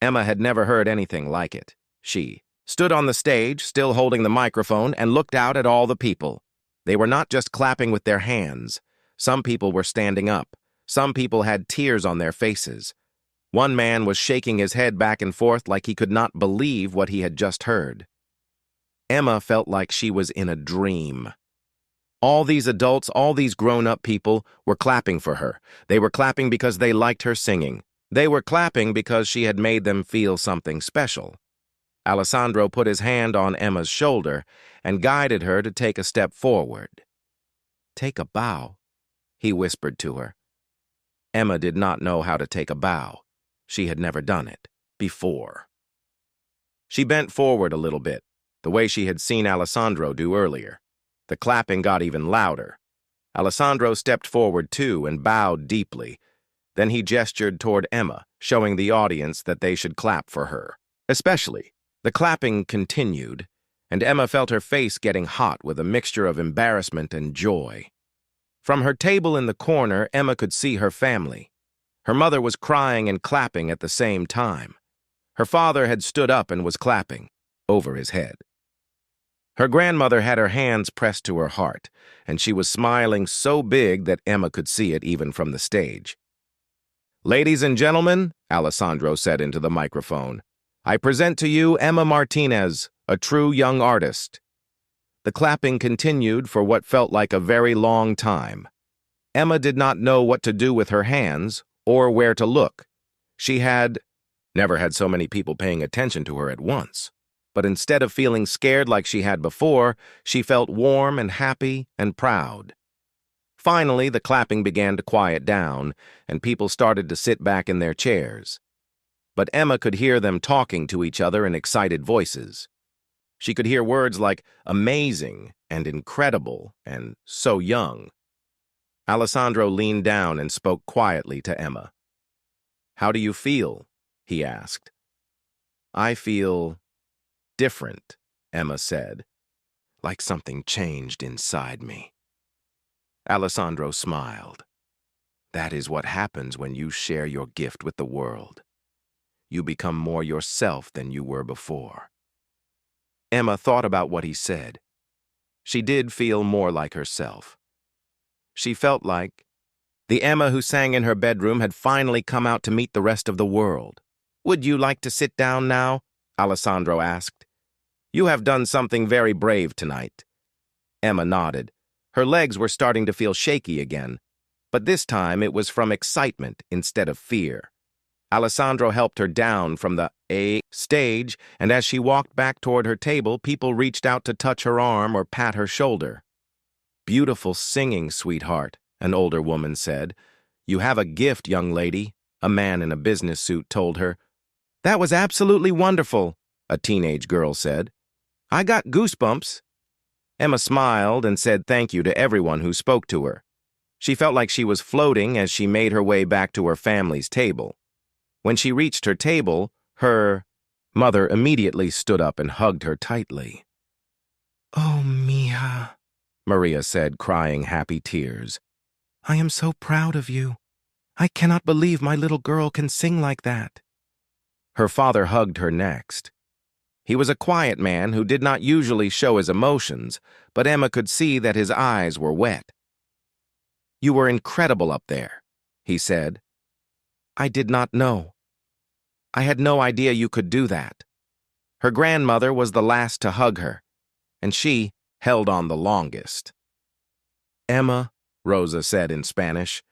Emma had never heard anything like it. She stood on the stage, still holding the microphone, and looked out at all the people. They were not just clapping with their hands. Some people were standing up. Some people had tears on their faces. One man was shaking his head back and forth like he could not believe what he had just heard. Emma felt like she was in a dream. All these adults, all these grown-up people were clapping for her. They were clapping because they liked her singing. They were clapping because she had made them feel something special. Alessandro put his hand on Emma's shoulder and guided her to take a step forward. "Take a bow," he whispered to her. Emma did not know how to take a bow. She had never done it before. She bent forward a little bit, the way she had seen Alessandro do earlier. The clapping got even louder. Alessandro stepped forward too and bowed deeply. Then he gestured toward Emma, showing the audience that they should clap for her. Especially, the clapping continued, and Emma felt her face getting hot with a mixture of embarrassment and joy. From her table in the corner, Emma could see her family. Her mother was crying and clapping at the same time. Her father had stood up and was clapping over his head. Her grandmother had her hands pressed to her heart, and she was smiling so big that Emma could see it even from the stage. "Ladies and gentlemen," Alessandro said into the microphone, "I present to you Emma Martinez, a true young artist." The clapping continued for what felt like a very long time. Emma did not know what to do with her hands or where to look. She had never had so many people paying attention to her at once. But instead of feeling scared like she had before, she felt warm and happy and proud. Finally, the clapping began to quiet down, and people started to sit back in their chairs. But Emma could hear them talking to each other in excited voices. She could hear words like amazing and incredible and so young. Alessandro leaned down and spoke quietly to Emma. "How do you feel?" he asked. "I feel different," Emma said, "like something changed inside me." Alessandro smiled. "That is what happens when you share your gift with the world. You become more yourself than you were before." Emma thought about what he said. She did feel more like herself. She felt like the Emma who sang in her bedroom had finally come out to meet the rest of the world. "Would you like to sit down now?" Alessandro asked. "You have done something very brave tonight." Emma nodded. Her legs were starting to feel shaky again, but this time it was from excitement instead of fear. Alessandro helped her down from the stage, and as she walked back toward her table, people reached out to touch her arm or pat her shoulder. "Beautiful singing, sweetheart," an older woman said. "You have a gift, young lady," a man in a business suit told her. "That was absolutely wonderful," a teenage girl said. "I got goosebumps." Emma smiled and said thank you to everyone who spoke to her. She felt like she was floating as she made her way back to her family's table. When she reached her table, her mother immediately stood up and hugged her tightly. "Oh, Mija," Maria said, crying happy tears. "I am so proud of you. I cannot believe my little girl can sing like that." Her father hugged her next. He was a quiet man who did not usually show his emotions, but Emma could see that his eyes were wet. "You were incredible up there," he said. "I did not know. I had no idea you could do that." Her grandmother was the last to hug her, and she held on the longest. "Emma," Rosa said in Spanish,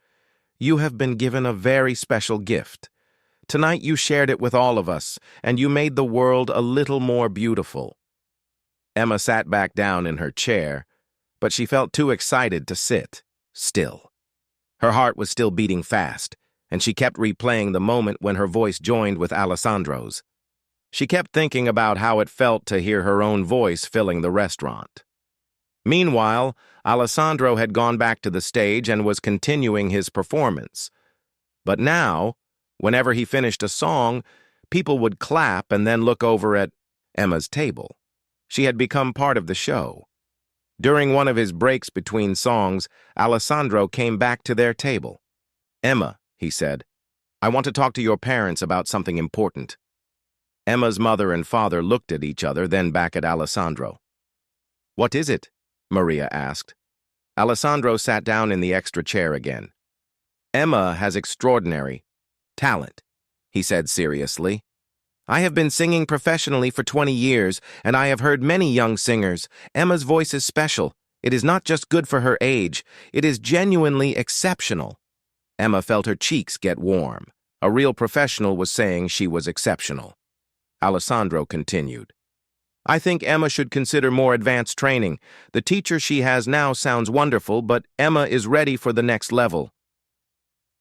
"you have been given a very special gift. Tonight you shared it with all of us, and you made the world a little more beautiful." Emma sat back down in her chair, but she felt too excited to sit still. Her heart was still beating fast, and she kept replaying the moment when her voice joined with Alessandro's. She kept thinking about how it felt to hear her own voice filling the restaurant. Meanwhile, Alessandro had gone back to the stage and was continuing his performance. But now, whenever he finished a song, people would clap and then look over at Emma's table. She had become part of the show. During one of his breaks between songs, Alessandro came back to their table. "Emma," he said, "I want to talk to your parents about something important." Emma's mother and father looked at each other, then back at Alessandro. "What is it?" Maria asked. Alessandro sat down in the extra chair again. "Emma has extraordinary talent," he said seriously. "I have been singing professionally for 20 years, and I have heard many young singers. Emma's voice is special. It is not just good for her age. It is genuinely exceptional." Emma felt her cheeks get warm. A real professional was saying she was exceptional. Alessandro continued. I think Emma should consider more advanced training. The teacher she has now sounds wonderful, but Emma is ready for the next level.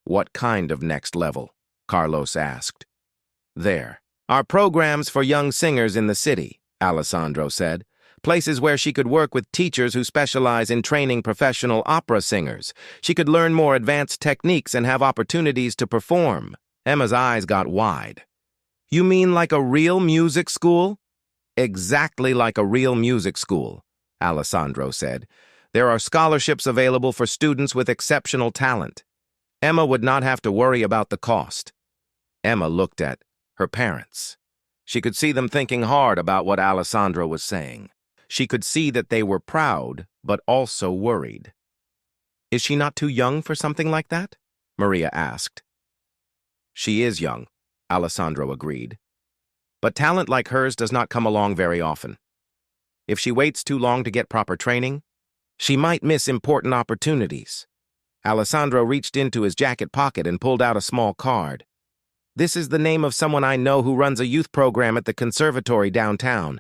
What kind of next level? Carlos asked. There are programs for young singers in the city, Alessandro said. Places where she could work with teachers who specialize in training professional opera singers. She could learn more advanced techniques and have opportunities to perform. Emma's eyes got wide. You mean like a real music school? Exactly like a real music school, Alessandro said. There are scholarships available for students with exceptional talent. Emma would not have to worry about the cost. Emma looked at her parents. She could see them thinking hard about what Alessandro was saying. She could see that they were proud, but also worried. Is she not too young for something like that? Maria asked. She is young, Alessandro agreed. But talent like hers does not come along very often. If she waits too long to get proper training, she might miss important opportunities. Alessandro reached into his jacket pocket and pulled out a small card. This is the name of someone I know who runs a youth program at the conservatory downtown.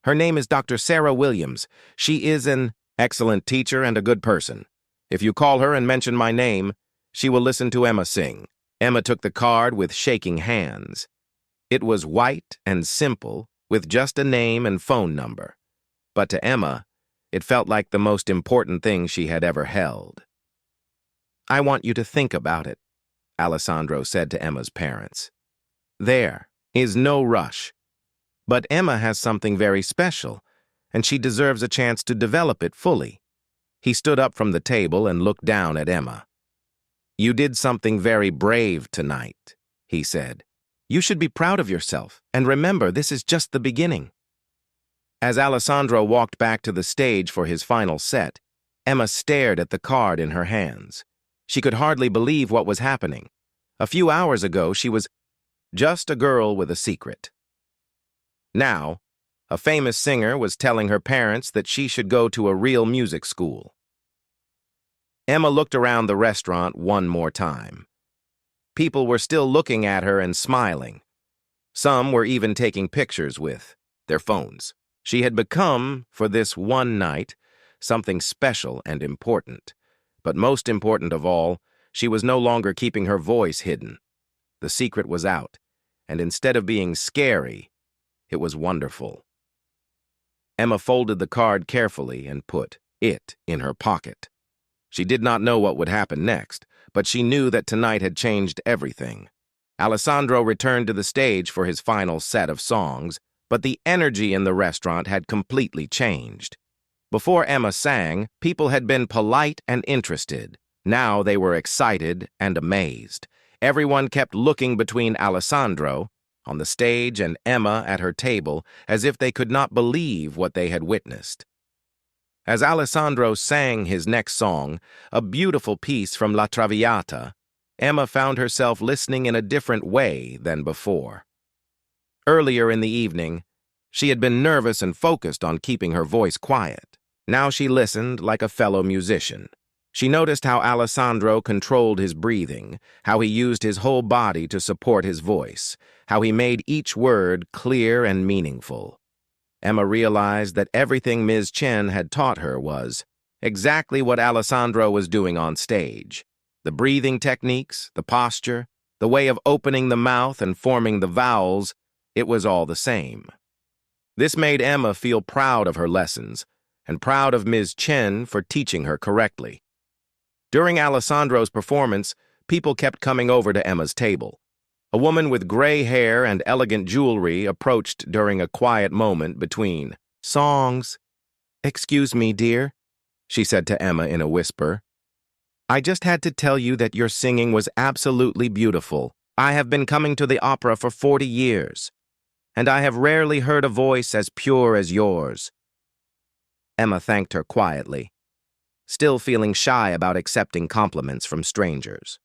Her name is Dr. Sarah Williams. She is an excellent teacher and a good person. If you call her and mention my name, she will listen to Emma sing. Emma took the card with shaking hands. It was white and simple, with just a name and phone number. But to Emma, it felt like the most important thing she had ever held. I want you to think about it, Alessandro said to Emma's parents. There is no rush. But Emma has something very special, and she deserves a chance to develop it fully. He stood up from the table and looked down at Emma. You did something very brave tonight, he said. You should be proud of yourself, and remember, this is just the beginning. As Alessandro walked back to the stage for his final set, Emma stared at the card in her hands. She could hardly believe what was happening. A few hours ago, she was just a girl with a secret. Now, a famous singer was telling her parents that she should go to a real music school. Emma looked around the restaurant one more time. People were still looking at her and smiling. Some were even taking pictures with their phones. She had become, for this one night, something special and important. But most important of all, she was no longer keeping her voice hidden. The secret was out, and instead of being scary, it was wonderful. Emma folded the card carefully and put it in her pocket. She did not know what would happen next, but she knew that tonight had changed everything. Alessandro returned to the stage for his final set of songs, but the energy in the restaurant had completely changed. Before Emma sang, people had been polite and interested. Now they were excited and amazed. Everyone kept looking between Alessandro on the stage and Emma at her table as if they could not believe what they had witnessed. As Alessandro sang his next song, a beautiful piece from La Traviata, Emma found herself listening in a different way than before. Earlier in the evening, she had been nervous and focused on keeping her voice quiet. Now she listened like a fellow musician. She noticed how Alessandro controlled his breathing, how he used his whole body to support his voice, how he made each word clear and meaningful. Emma realized that everything Ms. Chen had taught her was exactly what Alessandro was doing on stage. The breathing techniques, the posture, the way of opening the mouth and forming the vowels, it was all the same. This made Emma feel proud of her lessons and proud of Ms. Chen for teaching her correctly. During Alessandro's performance, people kept coming over to Emma's table. A woman with gray hair and elegant jewelry approached during a quiet moment between songs. "Excuse me, dear," she said to Emma in a whisper. "I just had to tell you that your singing was absolutely beautiful. I have been coming to the opera for 40 years, and I have rarely heard a voice as pure as yours." Emma thanked her quietly, still feeling shy about accepting compliments from strangers.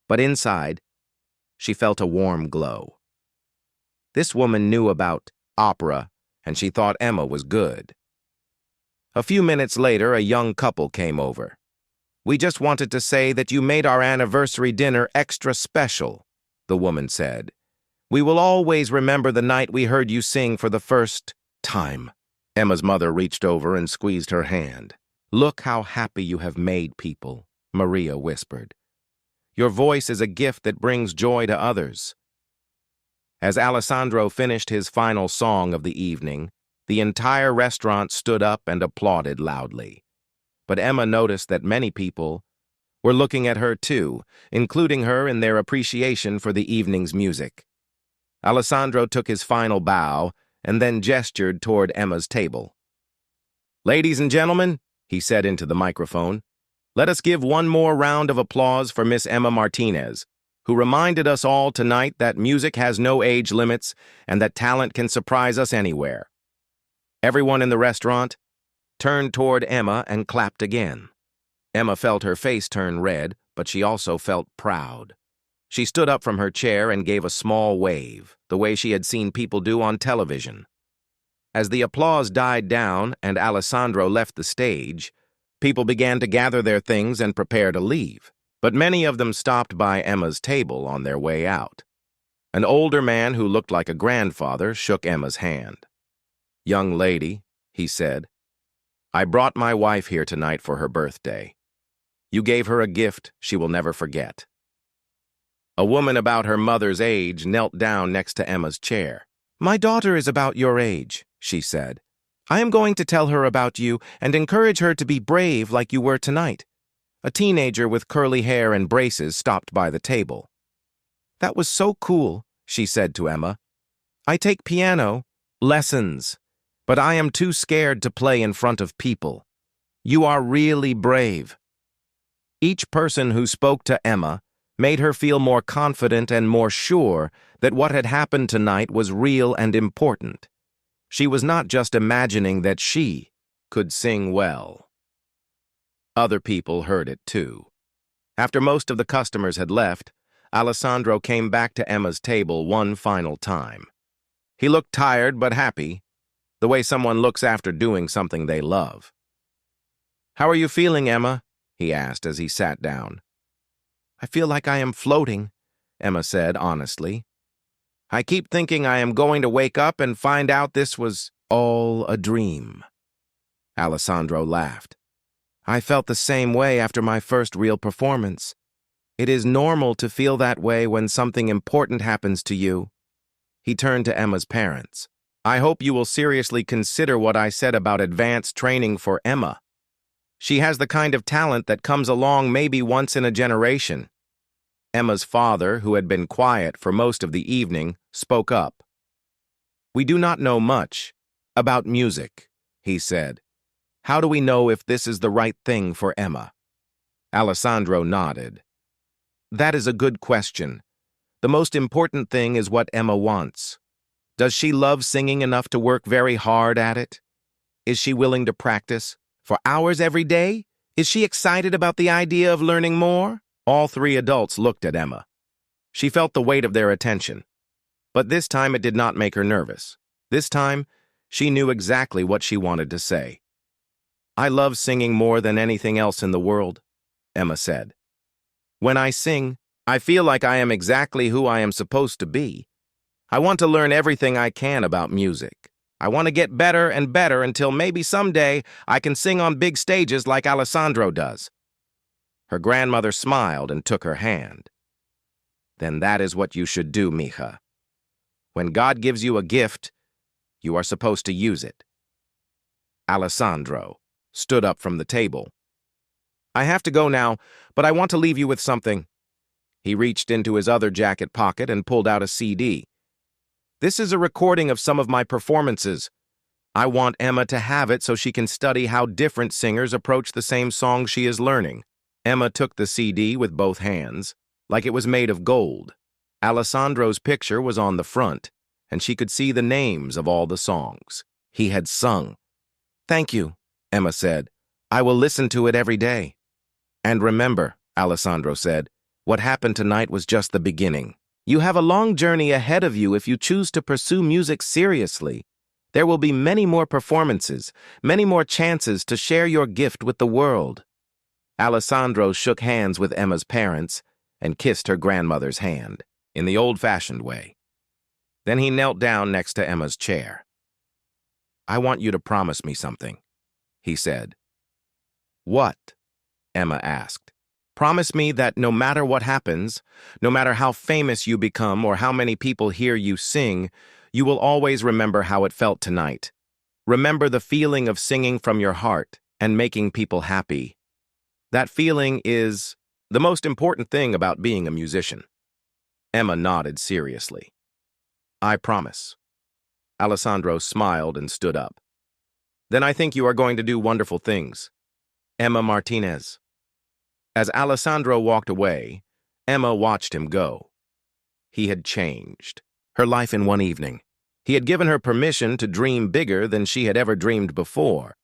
But inside, she felt a warm glow. This woman knew about opera, and she thought Emma was good. A few minutes later, a young couple came over. "We just wanted to say that you made our anniversary dinner extra special," the woman said. "We will always remember the night we heard you sing for the first time." Emma's mother reached over and squeezed her hand. "Look how happy you have made people," Maria whispered. "Your voice is a gift that brings joy to others." As Alessandro finished his final song of the evening, the entire restaurant stood up and applauded loudly. But Emma noticed that many people were looking at her too, including her in their appreciation for the evening's music. Alessandro took his final bow and then gestured toward Emma's table. "Ladies and gentlemen," he said into the microphone, "let us give one more round of applause for Miss Emma Martinez, who reminded us all tonight that music has no age limits and that talent can surprise us anywhere." Everyone in the restaurant turned toward Emma and clapped again. Emma felt her face turn red, but she also felt proud. She stood up from her chair and gave a small wave, the way she had seen people do on television. As the applause died down and Alessandro left the stage, people began to gather their things and prepare to leave, but many of them stopped by Emma's table on their way out. An older man who looked like a grandfather shook Emma's hand. "Young lady," he said, "I brought my wife here tonight for her birthday. You gave her a gift she will never forget." A woman about her mother's age knelt down next to Emma's chair. "My daughter is about your age," she said. "I am going to tell her about you and encourage her to be brave like you were tonight." A teenager with curly hair and braces stopped by the table. "That was so cool," she said to Emma. "I take piano lessons, but I am too scared to play in front of people. You are really brave." Each person who spoke to Emma made her feel more confident and more sure that what had happened tonight was real and important. She was not just imagining that she could sing well. Other people heard it too. After most of the customers had left, Alessandro came back to Emma's table one final time. He looked tired but happy, the way someone looks after doing something they love. "How are you feeling, Emma?" he asked as he sat down. "I feel like I am floating," Emma said honestly. "I keep thinking I am going to wake up and find out this was all a dream." Alessandro laughed. "I felt the same way after my first real performance. It is normal to feel that way when something important happens to you." He turned to Emma's parents. "I hope you will seriously consider what I said about advanced training for Emma. She has the kind of talent that comes along maybe once in a generation." Emma's father, who had been quiet for most of the evening, spoke up. "We do not know much about music," he said. "How do we know if this is the right thing for Emma?" Alessandro nodded. "That is a good question. The most important thing is what Emma wants. Does she love singing enough to work very hard at it? Is she willing to practice for hours every day? Is she excited about the idea of learning more?" All three adults looked at Emma. She felt the weight of their attention. But this time it did not make her nervous. This time, she knew exactly what she wanted to say. "I love singing more than anything else in the world," Emma said. "When I sing, I feel like I am exactly who I am supposed to be. I want to learn everything I can about music. I want to get better and better until maybe someday I can sing on big stages like Alessandro does." Her grandmother smiled and took her hand. "Then that is what you should do, mija. When God gives you a gift, you are supposed to use it." Alessandro stood up from the table. "I have to go now, but I want to leave you with something." He reached into his other jacket pocket and pulled out a CD. "This is a recording of some of my performances. I want Emma to have it so she can study how different singers approach the same song she is learning." Emma took the CD with both hands, like it was made of gold. Alessandro's picture was on the front, and she could see the names of all the songs he had sung. "Thank you," Emma said. "I will listen to it every day." "And remember," Alessandro said, "what happened tonight was just the beginning. You have a long journey ahead of you if you choose to pursue music seriously. There will be many more performances, many more chances to share your gift with the world." Alessandro shook hands with Emma's parents and kissed her grandmother's hand. in the old-fashioned way. Then he knelt down next to Emma's chair. "I want you to promise me something," he said. "What?" Emma asked. "Promise me that no matter what happens, no matter how famous you become or how many people hear you sing, you will always remember how it felt tonight. Remember the feeling of singing from your heart and making people happy. That feeling is the most important thing about being a musician." Emma nodded seriously. "I promise." Alessandro smiled and stood up. "Then I think you are going to do wonderful things. Emma Martinez." As Alessandro walked away, Emma watched him go. He had changed her life in one evening. He had given her permission to dream bigger than she had ever dreamed before.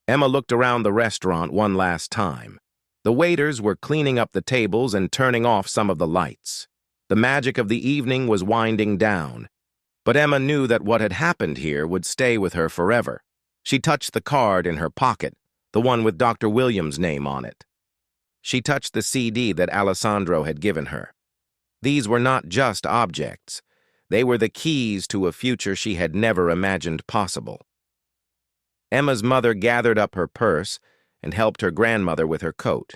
Emma looked around the restaurant one last time. The waiters were cleaning up the tables and turning off some of the lights. The magic of the evening was winding down. But Emma knew that what had happened here would stay with her forever. She touched the card in her pocket, the one with Dr. Williams' name on it. She touched the CD that Alessandro had given her. These were not just objects. They were the keys to a future she had never imagined possible. Emma's mother gathered up her purse and helped her grandmother with her coat.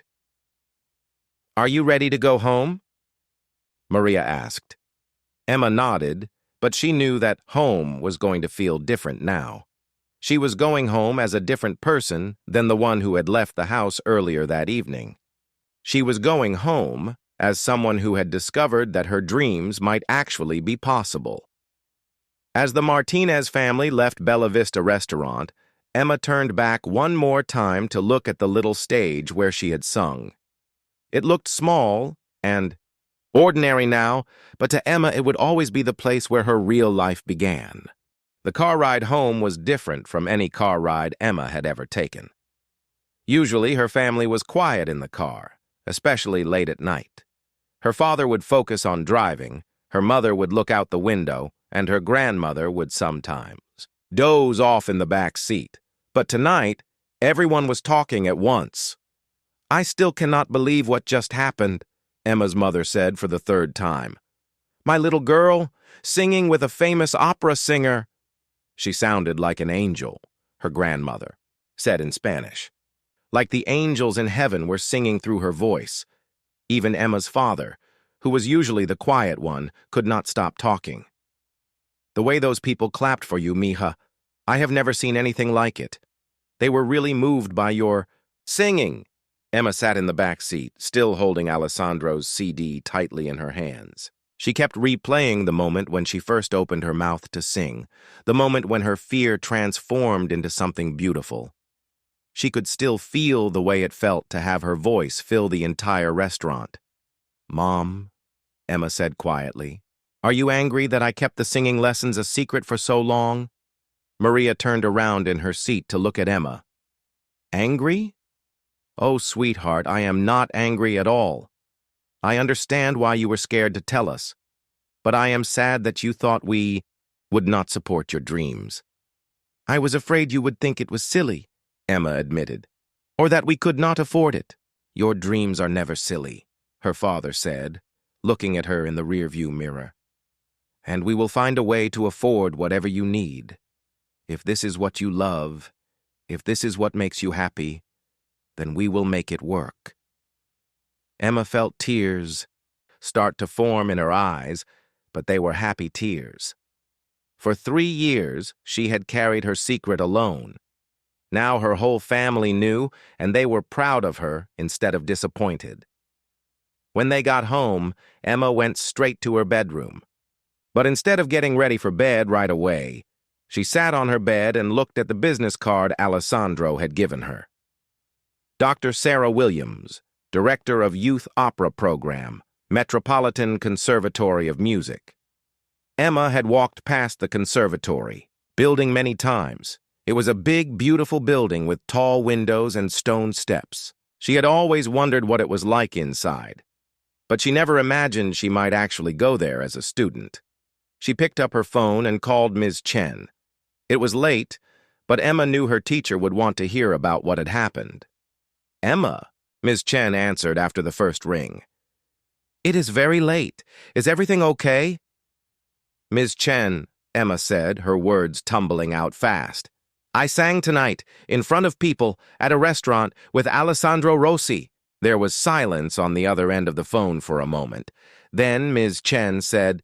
"Are you ready to go home?" Maria asked. Emma nodded, but she knew that home was going to feel different now. She was going home as a different person than the one who had left the house earlier that evening. She was going home as someone who had discovered that her dreams might actually be possible. As the Martinez family left Bella Vista restaurant, Emma turned back one more time to look at the little stage where she had sung. It looked small and ordinary now, but to Emma it would always be the place where her real life began. The car ride home was different from any car ride Emma had ever taken. Usually her family was quiet in the car, especially late at night. Her father would focus on driving, her mother would look out the window, and her grandmother would sometimes doze off in the back seat. But tonight, everyone was talking at once. "I still cannot believe what just happened," Emma's mother said for the third time. "My little girl, singing with a famous opera singer." She sounded like an angel, her grandmother said in Spanish. Like the angels in heaven were singing through her voice. Even Emma's father, who was usually the quiet one, could not stop talking. "The way those people clapped for you, mija, I have never seen anything like it. They were really moved by your singing." Emma sat in the back seat, still holding Alessandro's CD tightly in her hands. She kept replaying the moment when she first opened her mouth to sing, the moment when her fear transformed into something beautiful. She could still feel the way it felt to have her voice fill the entire restaurant. "Mom," Emma said quietly, "are you angry that I kept the singing lessons a secret for so long?" Maria turned around in her seat to look at Emma. "Angry? Oh, sweetheart, I am not angry at all. I understand why you were scared to tell us, but I am sad that you thought we would not support your dreams." "I was afraid you would think it was silly," Emma admitted, "or that we could not afford it." "Your dreams are never silly," her father said, looking at her in the rearview mirror. "And we will find a way to afford whatever you need. If this is what you love, if this is what makes you happy, then we will make it work." Emma felt tears start to form in her eyes, but they were happy tears. For 3 years, she had carried her secret alone. Now her whole family knew, and they were proud of her instead of disappointed. When they got home, Emma went straight to her bedroom. But instead of getting ready for bed right away, she sat on her bed and looked at the business card Alessandro had given her. Dr. Sarah Williams, Director of Youth Opera Program, Metropolitan Conservatory of Music. Emma had walked past the conservatory, building many times. It was a big, beautiful building with tall windows and stone steps. She had always wondered what it was like inside, but she never imagined she might actually go there as a student. She picked up her phone and called Ms. Chen. It was late, but Emma knew her teacher would want to hear about what had happened. "Emma," Ms. Chen answered after the first ring. It is very late. Is everything okay? Ms. Chen, Emma said, her words tumbling out fast. I sang tonight, in front of people, at a restaurant, with Alessandro Rossi. There was silence on the other end of the phone for a moment. Then Ms. Chen said,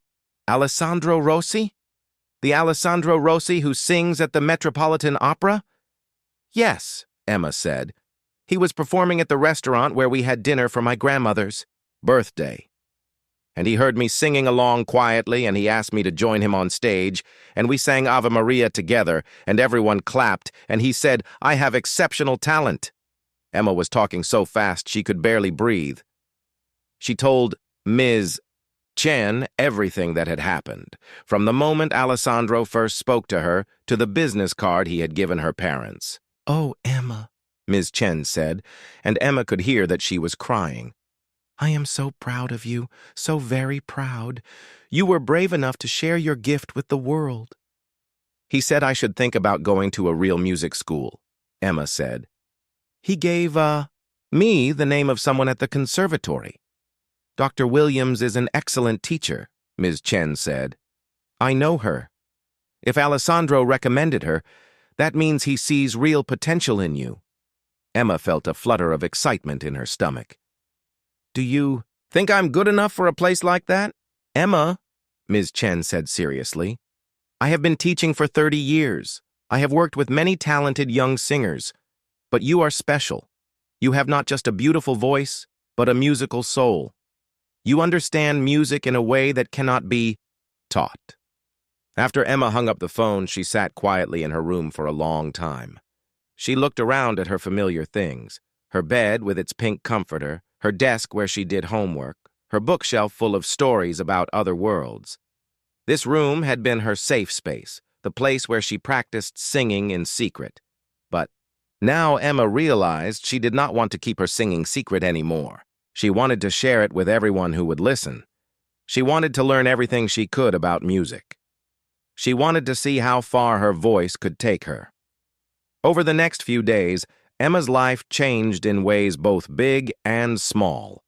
Alessandro Rossi? The Alessandro Rossi who sings at the Metropolitan Opera? Yes, Emma said. He was performing at the restaurant where we had dinner for my grandmother's birthday. And he heard me singing along quietly, and he asked me to join him on stage, and we sang Ave Maria together, and everyone clapped, and he said, I have exceptional talent. Emma was talking so fast she could barely breathe. She told Ms. Chen everything that had happened, from the moment Alessandro first spoke to her to the business card he had given her parents. Oh, Emma, Ms. Chen said, and Emma could hear that she was crying. I am so proud of you, so very proud. You were brave enough to share your gift with the world. He said I should think about going to a real music school, Emma said. He gave, me the name of someone at the conservatory. Dr. Williams is an excellent teacher, Ms. Chen said. I know her. If Alessandro recommended her, that means he sees real potential in you. Emma felt a flutter of excitement in her stomach. Do you think I'm good enough for a place like that? Emma, Ms. Chen said seriously, I have been teaching for 30 years. I have worked with many talented young singers. But you are special. You have not just a beautiful voice, but a musical soul. You understand music in a way that cannot be taught. After Emma hung up the phone, she sat quietly in her room for a long time. She looked around at her familiar things, her bed with its pink comforter, her desk where she did homework, her bookshelf full of stories about other worlds. This room had been her safe space, the place where she practiced singing in secret. But now Emma realized she did not want to keep her singing secret anymore. She wanted to share it with everyone who would listen. She wanted to learn everything she could about music. She wanted to see how far her voice could take her. Over the next few days, Emma's life changed in ways both big and small.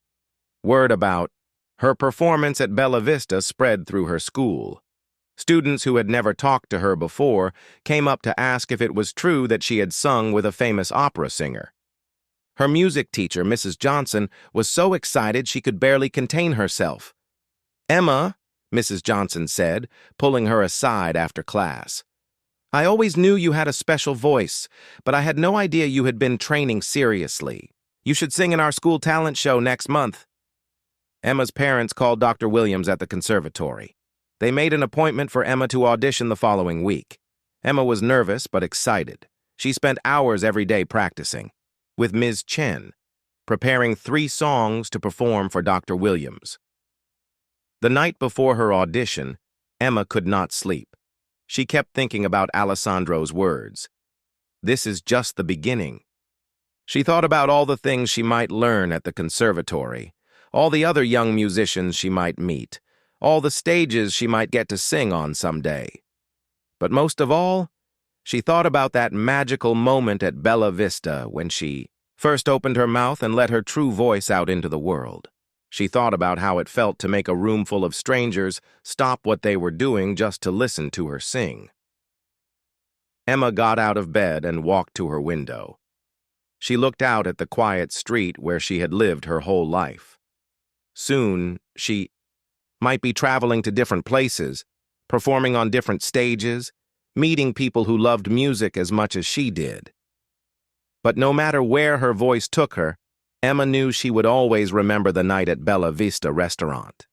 Word about her performance at Bella Vista spread through her school. Students who had never talked to her before came up to ask if it was true that she had sung with a famous opera singer. Her music teacher, Mrs. Johnson, was so excited she could barely contain herself. Emma, Mrs. Johnson said, pulling her aside after class. I always knew you had a special voice, but I had no idea you had been training seriously. You should sing in our school talent show next month. Emma's parents called Dr. Williams at the conservatory. They made an appointment for Emma to audition the following week. Emma was nervous but excited. She spent hours every day practicing, with Ms. Chen, preparing 3 songs to perform for Dr. Williams. The night before her audition, Emma could not sleep. She kept thinking about Alessandro's words. This is just the beginning. She thought about all the things she might learn at the conservatory, all the other young musicians she might meet, all the stages she might get to sing on someday. But most of all, she thought about that magical moment at Bella Vista when she first opened her mouth and let her true voice out into the world. She thought about how it felt to make a room full of strangers stop what they were doing just to listen to her sing. Emma got out of bed and walked to her window. She looked out at the quiet street where she had lived her whole life. Soon, she might be traveling to different places, performing on different stages, meeting people who loved music as much as she did. But no matter where her voice took her, Emma knew she would always remember the night at Bella Vista restaurant.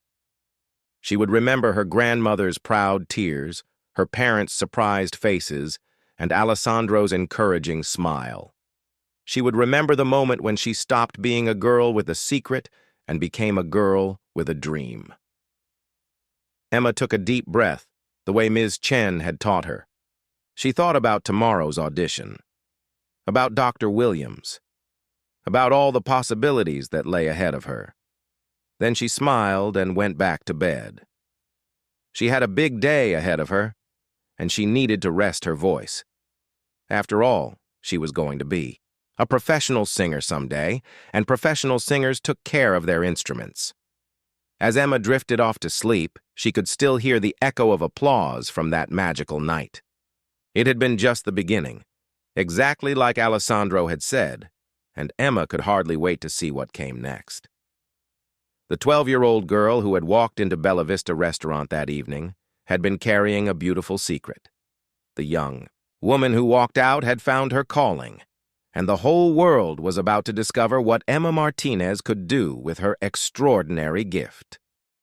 She would remember her grandmother's proud tears, her parents' surprised faces, and Alessandro's encouraging smile. She would remember the moment when she stopped being a girl with a secret and became a girl with a dream. Emma took a deep breath, the way Ms. Chen had taught her. She thought about tomorrow's audition, about Dr. Williams, about all the possibilities that lay ahead of her. Then she smiled and went back to bed. She had a big day ahead of her, and she needed to rest her voice. After all, she was going to be a professional singer someday, and professional singers took care of their instruments. As Emma drifted off to sleep, she could still hear the echo of applause from that magical night. It had been just the beginning, exactly like Alessandro had said, and Emma could hardly wait to see what came next. The 12-year-old girl who had walked into Bella Vista restaurant that evening had been carrying a beautiful secret. The young woman who walked out had found her calling, and the whole world was about to discover what Emma Martinez could do with her extraordinary gift.